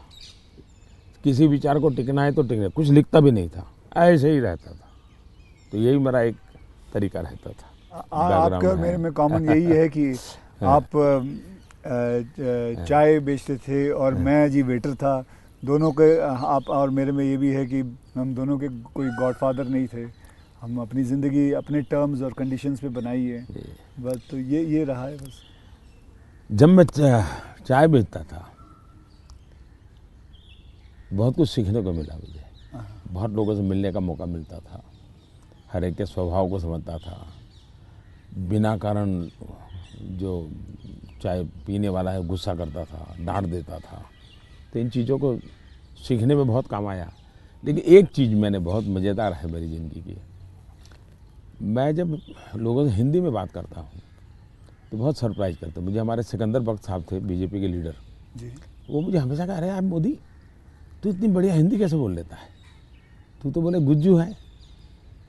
[SPEAKER 2] किसी विचार को टिकना है तो टिकना, कुछ लिखता भी नहीं था, ऐसे ही रहता था। तो यही मेरा एक तरीका रहता था।
[SPEAKER 1] आपका मेरे में कॉमन यही है कि आप चाय बेचते थे और मैं जी वेटर था। दोनों के आप और मेरे में ये भी है कि हम दोनों के कोई गॉडफादर नहीं थे, हम अपनी ज़िंदगी अपने टर्म्स और कंडीशंस पे बनाई है बस। तो ये रहा है बस।
[SPEAKER 2] जब मैं चाय बेचता था बहुत कुछ सीखने को मिला मुझे, बहुत लोगों से मिलने का मौका मिलता था, हर एक के स्वभाव को समझता था। बिना कारण जो चाय पीने वाला है गुस्सा करता था, डांट देता था, तो इन चीज़ों को सीखने में बहुत काम आया। लेकिन एक चीज़ मैंने बहुत मज़ेदार है मेरी ज़िंदगी की, मैं जब लोगों से हिंदी में बात करता हूँ तो बहुत सरप्राइज करते। मुझे हमारे सिकंदर बख्श साहब थे, बीजेपी के लीडर
[SPEAKER 1] जी।
[SPEAKER 2] वो मुझे हमेशा कह रहे हैं, यार मोदी तू इतनी बढ़िया हिंदी कैसे बोल लेता है, तू तो बोले गुज्जू है,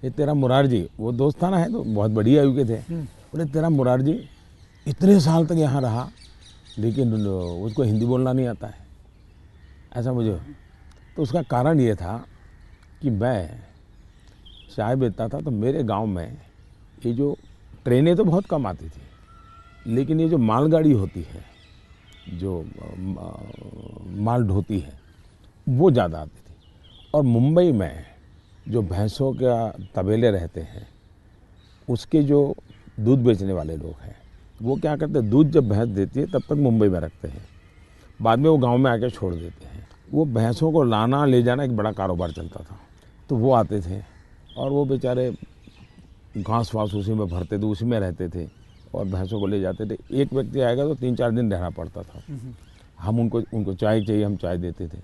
[SPEAKER 2] ये तेरा मुरारजी, वो दोस्ताना है तो बहुत बड़ी आयु के थे, बोले तेरा मुरारजी इतने साल तक यहाँ रहा लेकिन उसको हिंदी बोलना नहीं आता है, ऐसा मुझे। तो उसका कारण ये था कि मैं चाय बेचता था तो मेरे गांव में ये जो ट्रेनें तो बहुत कम आती थी, लेकिन ये जो मालगाड़ी होती है, जो माल ढोती है, वो ज़्यादा आती थी। और मुंबई में जो भैंसों का तबेले रहते हैं, उसके जो दूध बेचने वाले लोग हैं वो क्या करते हैं, दूध जब भैंस देती है तब तक मुंबई में रखते हैं, बाद में वो गांव में आके छोड़ देते हैं। वो भैंसों को लाना ले जाना एक बड़ा कारोबार चलता था। तो वो आते थे और वो बेचारे घास वास उसी में भरते थे, उसी में रहते थे और भैंसों को ले जाते थे। एक व्यक्ति आएगा तो 3-4 दिन रहना पड़ता था। हम उनको चाय चाहिए, हम चाय देते थे।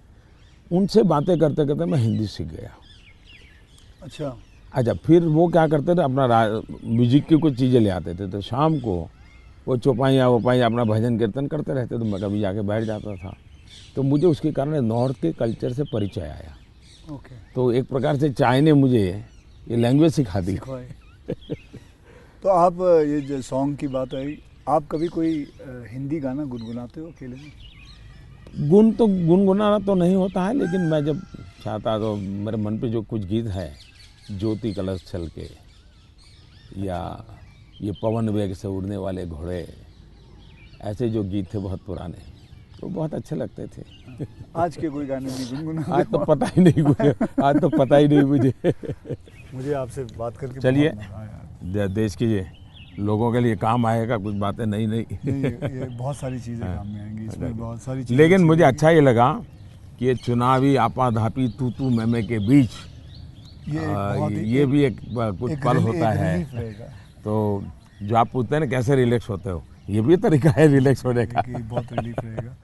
[SPEAKER 2] उनसे बातें करते करते मैं हिंदी सीख गया। अच्छा, फिर वो क्या करते थे, अपना म्यूजिक की कुछ चीज़ें ले आते थे, तो शाम को वो चौपाइयाँ वोपाइयाँ अपना भजन कीर्तन करते रहते, तो मैं कभी जाके बैठ जाता था। तो मुझे उसके कारण नॉर्थ के कल्चर से परिचय आया।
[SPEAKER 1] ओके।
[SPEAKER 2] तो एक प्रकार से चाय ने मुझे ये लैंग्वेज सिखा दी।
[SPEAKER 1] तो आप ये जो सॉन्ग की बात आई, आप कभी कोई हिंदी गाना गुनगुनाते हो अकेले में?
[SPEAKER 2] गुनगुनाना तो नहीं होता है, लेकिन मैं जब चाहता तो मेरे मन पे जो कुछ गीत है, ज्योति कलश छल के, या ये पवन वेग से उड़ने वाले घोड़े, ऐसे जो गीत थे बहुत पुराने, तो बहुत अच्छे लगते थे।
[SPEAKER 1] आज के कोई गाने नहीं गुनगुनाते?
[SPEAKER 2] आज तो पता ही नहीं मुझे, आज तो पता ही नहीं
[SPEAKER 1] मुझे आपसे बात करके
[SPEAKER 2] चलिए,
[SPEAKER 1] बहुत मज़ा आया।
[SPEAKER 2] देश के लोगों के लिए काम आएगा कुछ बातें नई
[SPEAKER 1] ये बहुत सारी चीज़ें काम में आएंगी, इसमें बहुत सारी चीज़ें।
[SPEAKER 2] लेकिन मुझे अच्छा ये लगा कि ये चुनावी आपाधापी तू मैमे के बीच ये भी एक कुछ पल होता है। तो जो आप पूछते हैं ना कैसे रिलैक्स होते हो, ये भी तरीका है रिलैक्स होने का।
[SPEAKER 1] बहुत रिलीफ रहेगा।